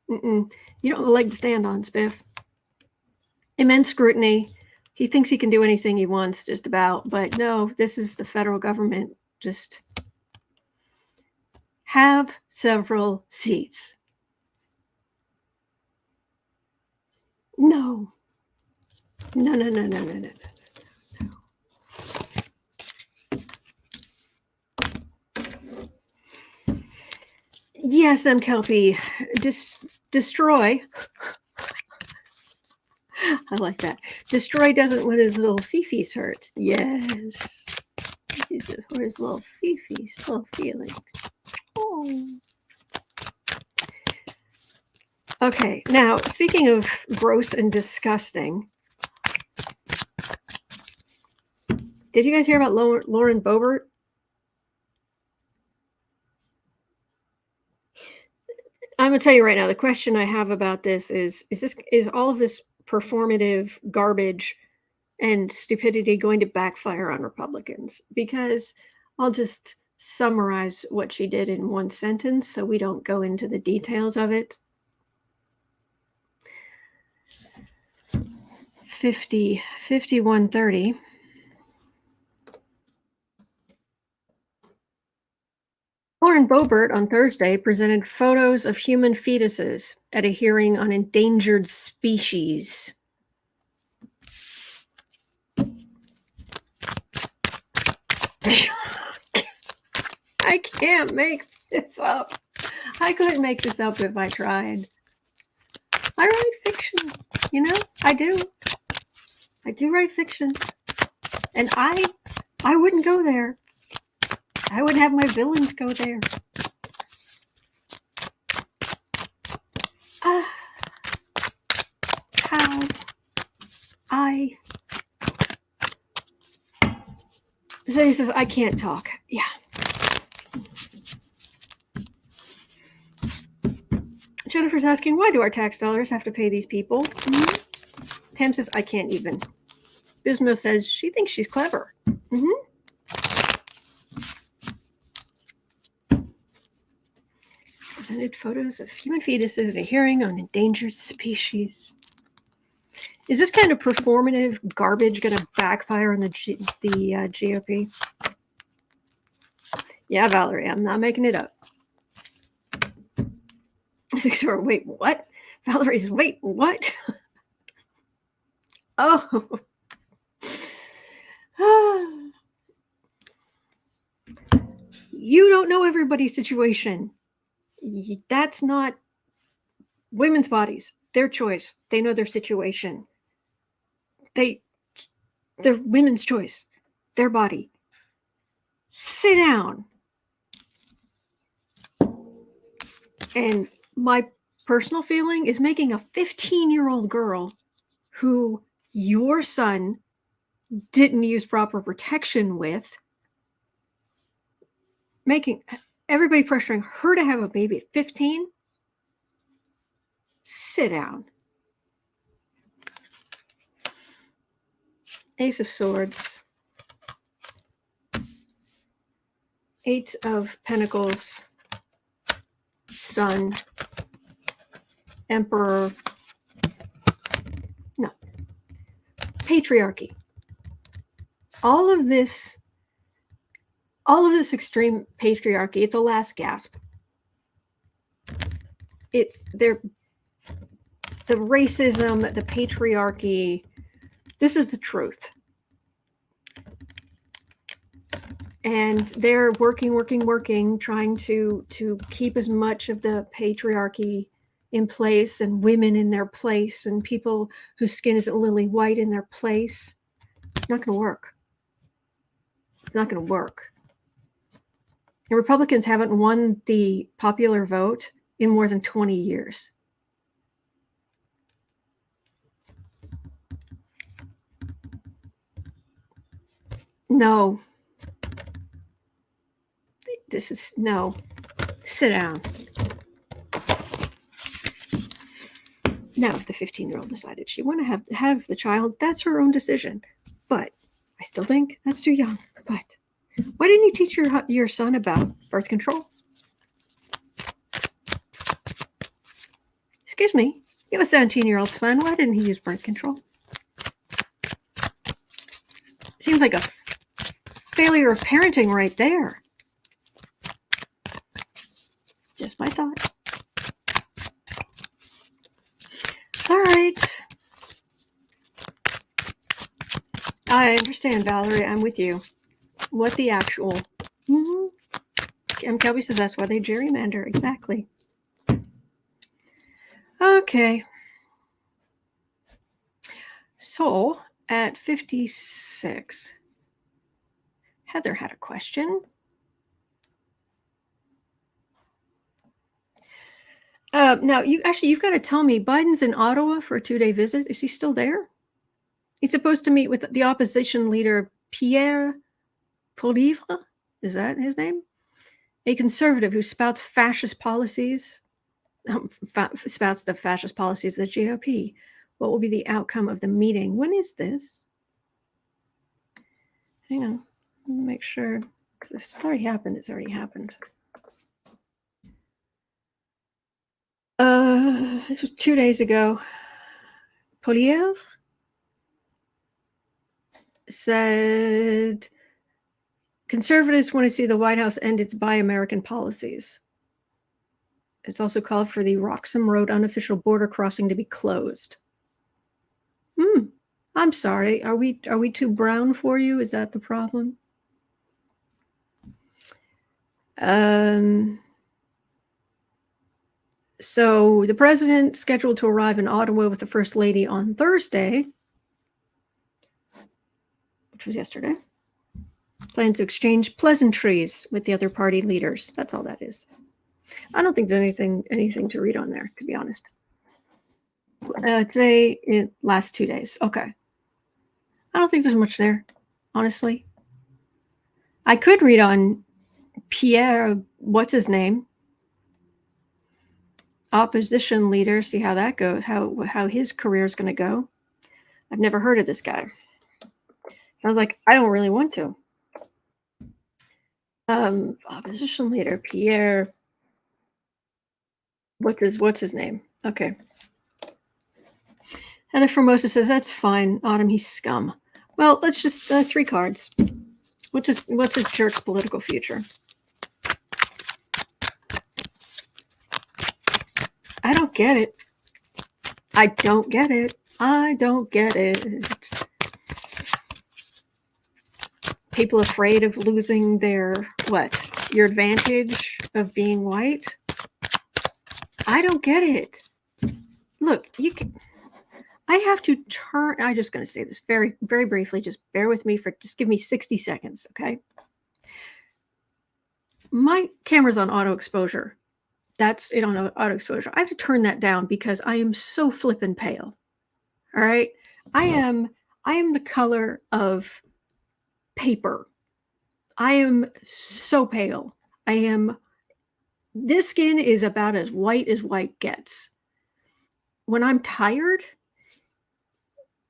You don't have a leg to stand on, Spiff. Immense scrutiny. He thinks he can do anything he wants, just about. But no, this is the federal government. Just have several seats. No. No, no, no, no, no, no, no. Yes, M. Kelpie. Destroy. I like that. Destroy doesn't when his little fifis hurt. Yes. For his little fifis, little feelings. Oh. Okay, now, speaking of gross and disgusting, did you guys hear about Lauren Boebert? I'm going to tell you right now, the question I have about this is all of this performative garbage and stupidity going to backfire on Republicans? Because I'll just summarize what she did in one sentence so we don't go into the details of it. 5130. Lauren Boebert on Thursday presented photos of human fetuses at a hearing on endangered species. I can't make this up. I couldn't make this up if I tried. I write fiction, you know? I do. I do write fiction. And I wouldn't go there. I wouldn't have my villains go there. How so he says, I can't talk. Yeah. Jennifer's asking, why do our tax dollars have to pay these people? Tam says, I can't even. Bismo says, she thinks she's clever. Presented photos of human fetuses at a hearing on endangered species. Is this kind of performative garbage going to backfire on the GOP? Yeah, Valerie, I'm not making it up. Wait, what? Valerie's, wait, what? Oh. You don't know everybody's situation. That's not women's bodies. Their choice. They know their situation. They're women's choice. Their body. Sit down. And my personal feeling is making a 15-year-old girl who your son didn't use proper protection with, making everybody pressuring her to have a baby at 15. Sit down. Ace of Swords. Eight of Pentacles. Sun. Emperor. No. Patriarchy. All of this extreme patriarchy, it's a last gasp. It's the racism, the patriarchy. This is the truth. And they're working, trying to keep as much of the patriarchy in place and women in their place and people whose skin isn't lily white in their place. It's not going to work. It's not going to work. And Republicans haven't won the popular vote in more than 20 years. No. This is, no. Sit down. Now, if the 15-year-old decided she wanted to have the child, that's her own decision. But I still think that's too young. But why didn't you teach your son about birth control? Excuse me. You have a 17-year-old son. Why didn't he use birth control? Seems like a failure of parenting right there. Just my thought. All right. I understand, Valerie. I'm with you. What the actual? M. Kelby says that's why they gerrymander. Exactly. Okay. So at 56, Heather had a question. Now, you've got to tell me, Biden's in Ottawa for a 2-day visit. Is he still there? He's supposed to meet with the opposition leader, Pierre Pollievre. Is that his name? A conservative who spouts fascist policies, spouts the fascist policies of the GOP. What will be the outcome of the meeting? When is this? Hang on. Let me make sure. Because if it's already happened, it's already happened. This was 2 days ago. Pollievre said conservatives want to see the White House end its Buy American policies. It's also called for the Roxham Road unofficial border crossing to be closed. I'm sorry. Are we too brown for you? Is that the problem? So the president scheduled to arrive in Ottawa with the First Lady on Thursday, which was yesterday. Plans to exchange pleasantries with the other party leaders. That's all that is. I don't think there's anything to read on there, to be honest. Today, it lasts 2 days. Okay. I don't think there's much there, honestly. I could read on Pierre, what's his name? Opposition leader, see how that goes, how his career is going to go. I've never heard of this guy. Sounds like I don't really want to. Opposition leader, Pierre, what's his name? Okay. Heather Formosa says, that's fine. Autumn, he's scum. Well, let's just 3 cards. What's his jerk's political future? I don't get it. I don't get it. I don't get it. People afraid of losing their, what? Your advantage of being white? I don't get it. Look, I have to turn, I'm just going to say this very, very briefly. Just bear with me just give me 60 seconds, okay? My camera's on auto exposure. That's it on auto exposure. I have to turn that down because I am so flippin' pale. All right? I am the color of paper. I am so pale. This skin is about as white gets. When I'm tired,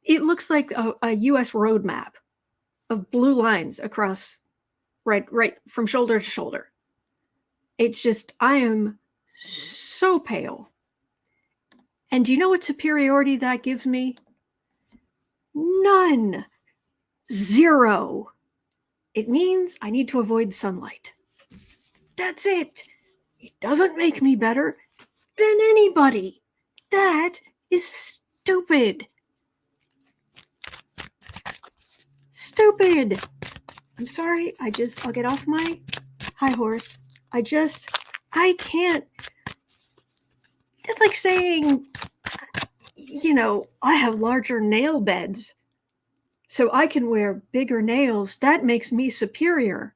it looks like a U.S. road map of blue lines across, right from shoulder to shoulder. It's just, I am so pale. And do you know what superiority that gives me? None. 0. It means I need to avoid sunlight. That's it. It doesn't make me better than anybody. That is stupid. Stupid. I'm sorry. I'll get off my high horse. I can't. It's like saying, I have larger nail beds, so I can wear bigger nails. That makes me superior.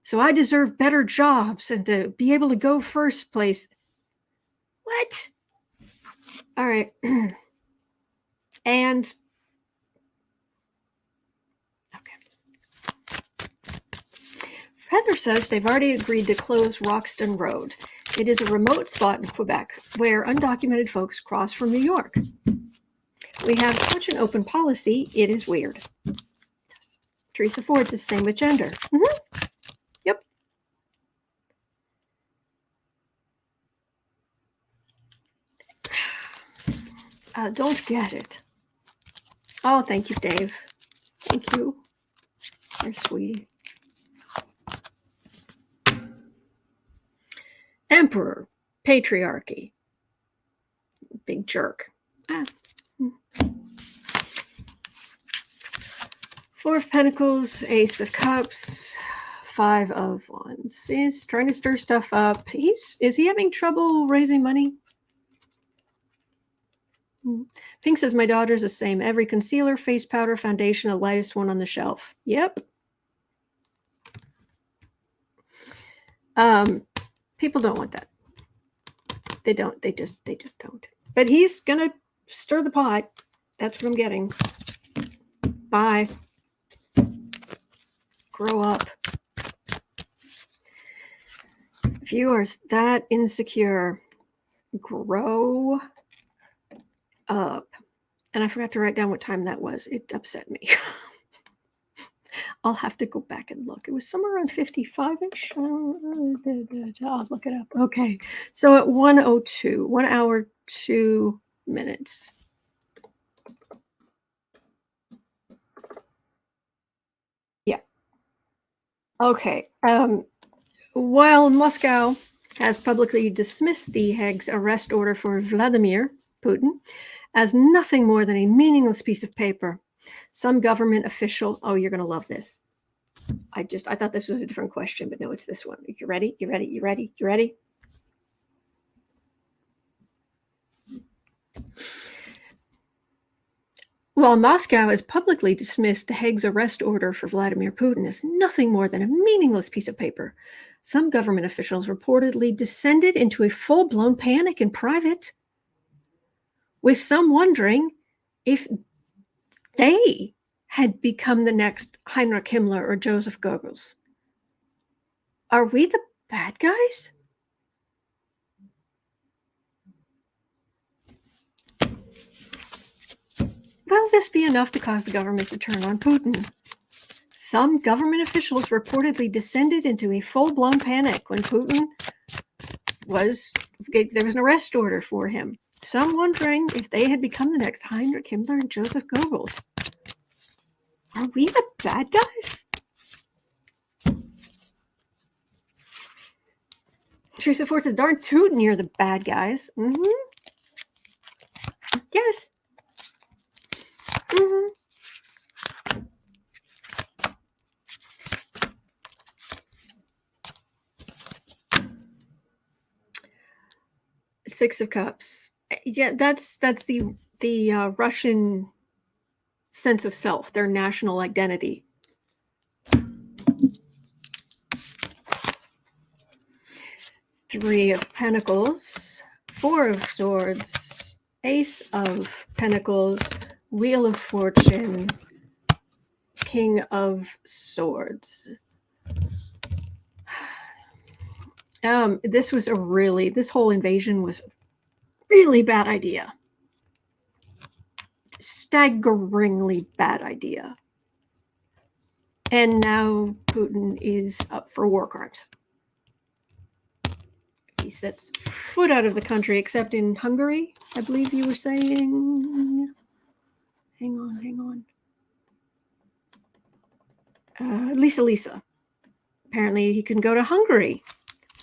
So I deserve better jobs and to be able to go first place. What? All right. And, okay. Heather says they've already agreed to close Roxton Road. It is a remote spot in Quebec where undocumented folks cross from New York. We have such an open policy, it is weird. Yes. Teresa Ford's the same with gender. Yep. Don't get it. Oh, thank you, Dave. Thank you. You're sweetie. Emperor, patriarchy. Big jerk. Four of Pentacles, Ace of Cups, Five of Wands. He's trying to stir stuff up. Is he having trouble raising money? Pink says, my daughter's the same. Every concealer, face powder, foundation, the lightest one on the shelf. Yep. People don't want that. They don't. They just don't. But he's gonna stir the pot. That's what I'm getting. Bye. Grow up. If you are that insecure, grow up. And I forgot to write down what time that was. It upset me. I'll have to go back and look. It was somewhere around 55-ish. I'll look it up. Okay. So at 1:02, 1 hour, 2 minutes. Yeah. Okay. While Moscow has publicly dismissed the Hague's arrest order for Vladimir Putin as nothing more than a meaningless piece of paper, some government official, oh, you're going to love this. I thought this was a different question, but no, it's this one. You ready? You ready? You ready? You ready? While Moscow has publicly dismissed the Hague's arrest order for Vladimir Putin as nothing more than a meaningless piece of paper, some government officials reportedly descended into a full-blown panic in private, with some wondering if they had become the next Heinrich Himmler or Joseph Goebbels. Are we the bad guys? Will this be enough to cause the government to turn on Putin? Some government officials reportedly descended into a full-blown panic when Putin there was an arrest order for him. Some wondering if they had become the next Heinrich Himmler and Joseph Goebbels. Are we the bad guys? Teresa Ford says, darn tootin', you're the bad guys. Yes. Six of Cups. Yeah, that's the Russian sense of self, their national identity. Three of Pentacles, Four of Swords, Ace of Pentacles, Wheel of Fortune, King of Swords. This whole invasion was a really bad idea. Staggeringly bad idea. And now Putin is up for war crimes. He sets foot out of the country, except in Hungary, I believe you were saying. Hang on. Lisa. Apparently he can go to Hungary.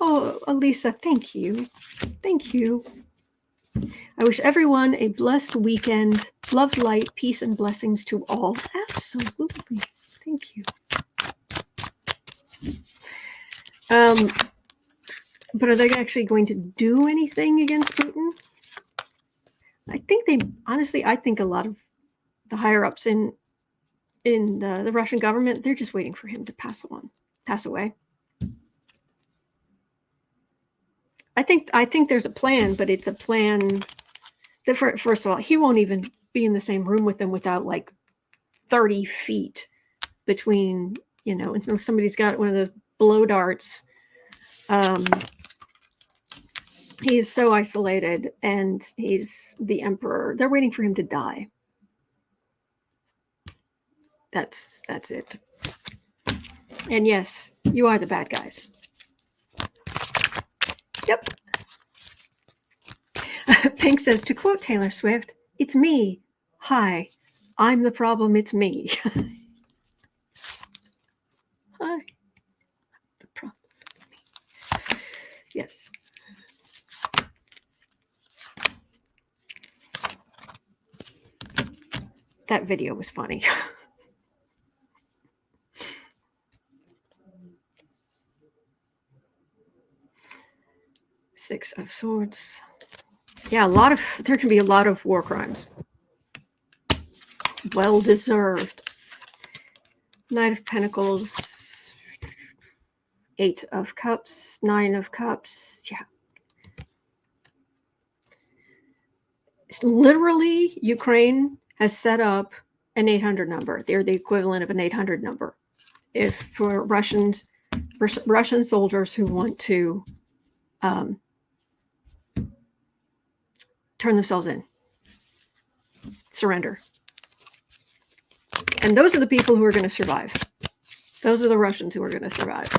Oh, Elisa, thank you. Thank you. I wish everyone a blessed weekend. Love, light, peace, and blessings to all. Absolutely. Thank you. But are they actually going to do anything against Putin? I think I think a lot of the higher ups in the Russian government, they're just waiting for him to pass away. I think there's a plan, but it's a plan that first of all, he won't even be in the same room with them without like 30 feet between, until somebody's got one of those blow darts. He's so isolated, and he's the emperor. They're waiting for him to die. That's it. And yes, you are the bad guys. Yep. Pink says, to quote Taylor Swift, "It's me. Hi, I'm the problem. It's me." Hi. The problem. Yes. That video was funny. Six of Swords. Yeah, there can be a lot of war crimes. Well deserved. Knight of Pentacles. Eight of Cups. Nine of Cups. Yeah. It's literally, Ukraine has set up an 800 number. They're the equivalent of an 800 number. If for Russian soldiers who want to turn themselves in, surrender. And those are the people who are going to survive. Those are the Russians who are going to survive.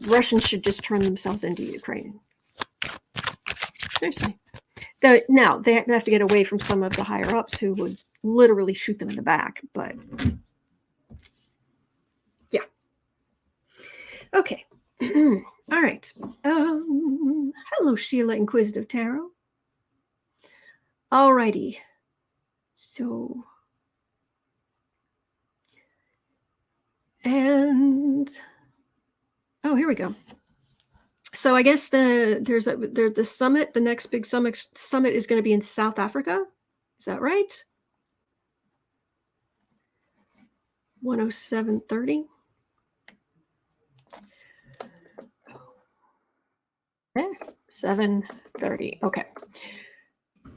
Russians should just turn themselves into Ukraine. Seriously. Now, they have to get away from some of the higher-ups who would literally shoot them in the back. But, yeah. Okay. All right. Hello, Sheila Inquisitive Tarot. All righty. So, and, oh, here we go. So I guess the summit, the next big summit is going to be in South Africa. Is that right? 107.30. Yeah, 7:30. Okay.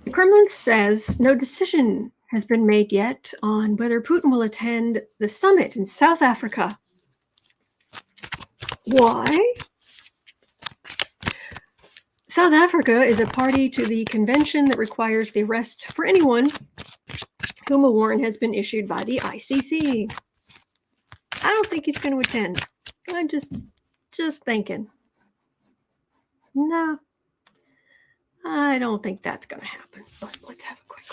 The Kremlin says no decision has been made yet on whether Putin will attend the summit in South Africa. Why? South Africa is a party to the convention that requires the arrest for anyone whom a warrant has been issued by the ICC. I don't think he's going to attend. I'm just thinking. No, I don't think that's going to happen. But let's have a quick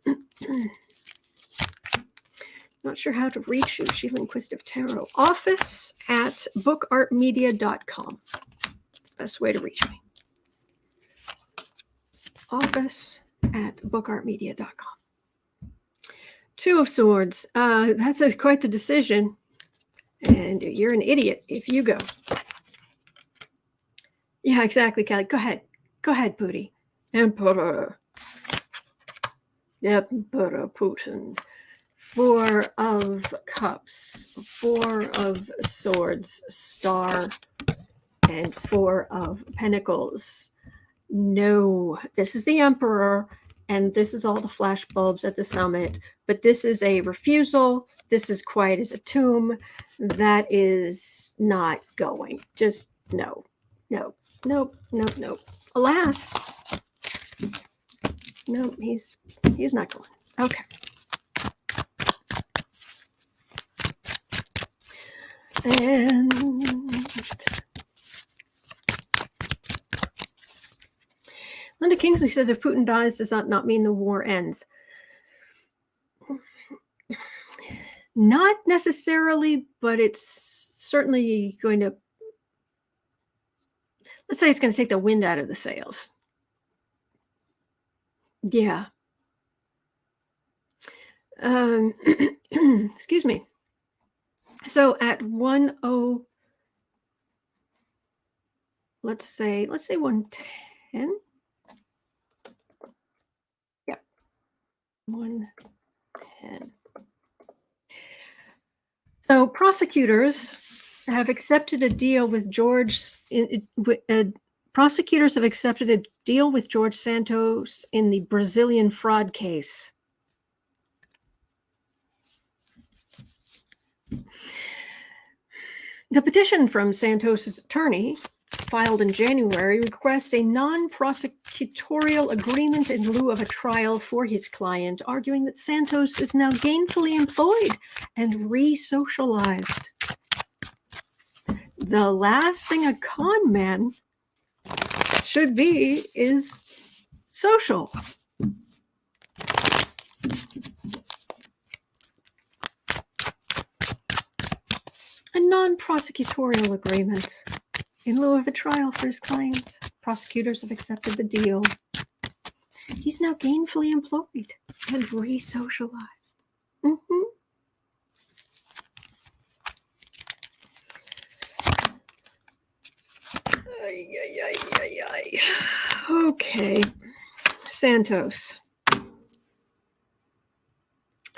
look. Not sure how to reach you, Sheila Inquisitive Tarot. Office at bookartmedia.com. That's the best way to reach me. Office at bookartmedia.com. Two of Swords. That's quite the decision. And you're an idiot if you go. Yeah, exactly, Kelly. Go ahead. Go ahead, Pootie. Emperor. Emperor Putin. Four of Cups. Four of Swords. Star. And Four of Pentacles. No, this is the Emperor, and this is all the flash bulbs at the summit, but this is a refusal. This is quiet as a tomb. That is not going. Just no. Alas. No, he's not going. Okay. And Linda Kingsley says, if Putin dies, does that not mean the war ends? Not necessarily, but it's certainly going to, let's say it's going to take the wind out of the sails. Yeah. Excuse me. So at 10, let's say 110. 110. So prosecutors have accepted a deal with prosecutors have accepted a deal with George Santos in the Brazilian fraud case. The petition from Santos's attorney, filed in January, requests a non-prosecutorial agreement in lieu of a trial for his client, arguing that Santos is now gainfully employed and re-socialized. The last thing a con man should be is social. A non-prosecutorial agreement in lieu of a trial for his client. Prosecutors have accepted the deal. He's now gainfully employed and re-socialized. Mm-hmm. Okay. Santos.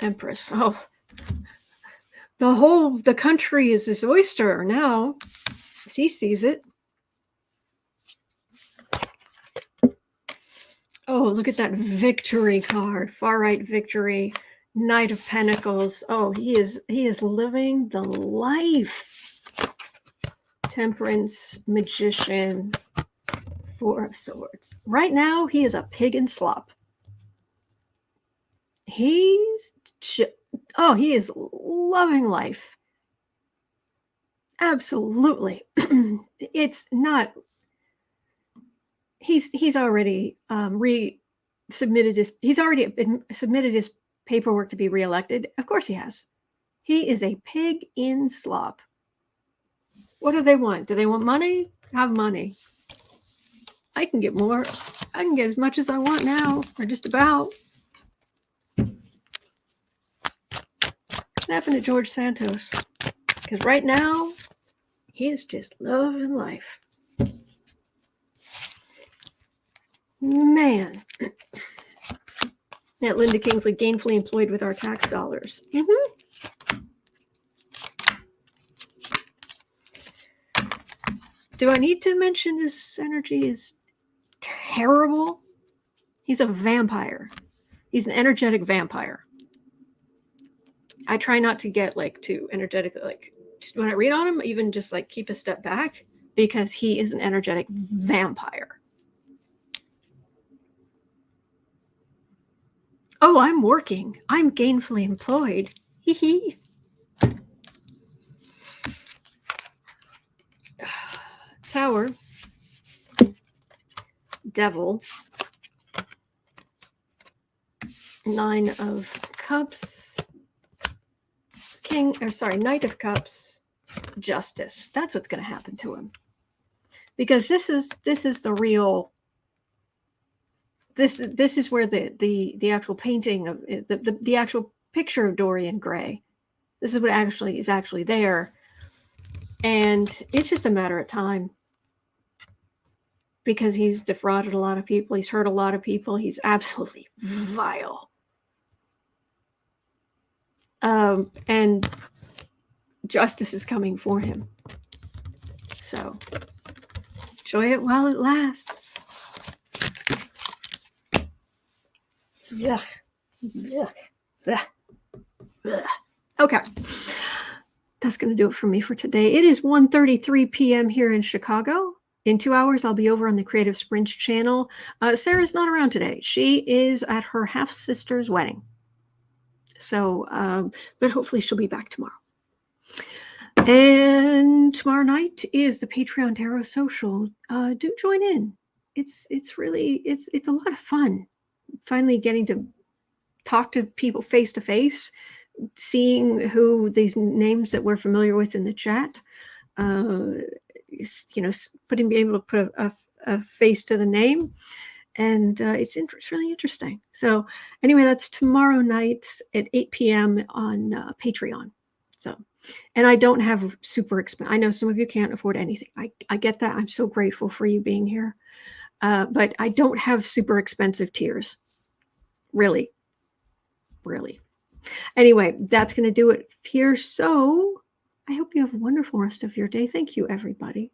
Empress. Oh. The country is his oyster now, as he sees it. Oh, look at that victory card. Far-right victory. Knight of Pentacles. Oh, he is living the life. Temperance, Magician, Four of Swords. Right now, he is a pig in slop. He is loving life. Absolutely. It's not. He's already submitted his paperwork to be reelected. Of course he has. He is a pig in slop. What do they want? Do they want money? Have money. I can get more. I can get as much as I want now, or just about. What happened to George Santos? Because right now, he is just loving life. Man. That Linda Kingsley, gainfully employed with our tax dollars. Mm-hmm. Do I need to mention his energy is terrible? He's a vampire. He's an energetic vampire. I try not to get too energetic. When I read on him, even just keep a step back, because he is an energetic vampire. Oh, I'm working. I'm gainfully employed. Hee hee. Tower. Devil. Nine of Cups. Knight of Cups. Justice. That's what's going to happen to him. Because this is the real. This is where the actual painting of the actual picture of Dorian Gray. This is what is actually there, and it's just a matter of time. Because he's defrauded a lot of people, he's hurt a lot of people, he's absolutely vile. And justice is coming for him. So enjoy it while it lasts. Yuck. Yuck. Yuck. Yuck. Okay. That's going to do it for me for today. It is 1:33 p.m. here in Chicago. In 2 hours, I'll be over on the Creative Sprints channel. Sarah's not around today. She is at her half-sister's wedding. So, but hopefully she'll be back tomorrow. And tomorrow night is the Patreon Tarot Social. Do join in. It's a lot of fun. Finally getting to talk to people face to face, seeing who these names that we're familiar with in the chat, being able to put a face to the name, and it's really interesting. So anyway, that's tomorrow night at 8 p.m. on Patreon. So, and I don't have super expensive. I know some of you can't afford anything. I get that. I'm so grateful for you being here. But I don't have super expensive tiers. Really. Anyway, that's going to do it here. So I hope you have a wonderful rest of your day. Thank you, everybody.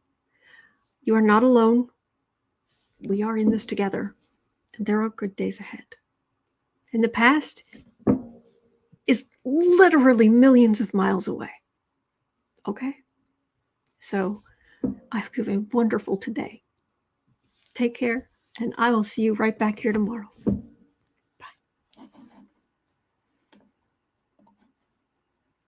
You are not alone. We are in this together. And there are good days ahead. And the past is literally millions of miles away. Okay? So I hope you have a wonderful today. Take care, and I will see you right back here tomorrow.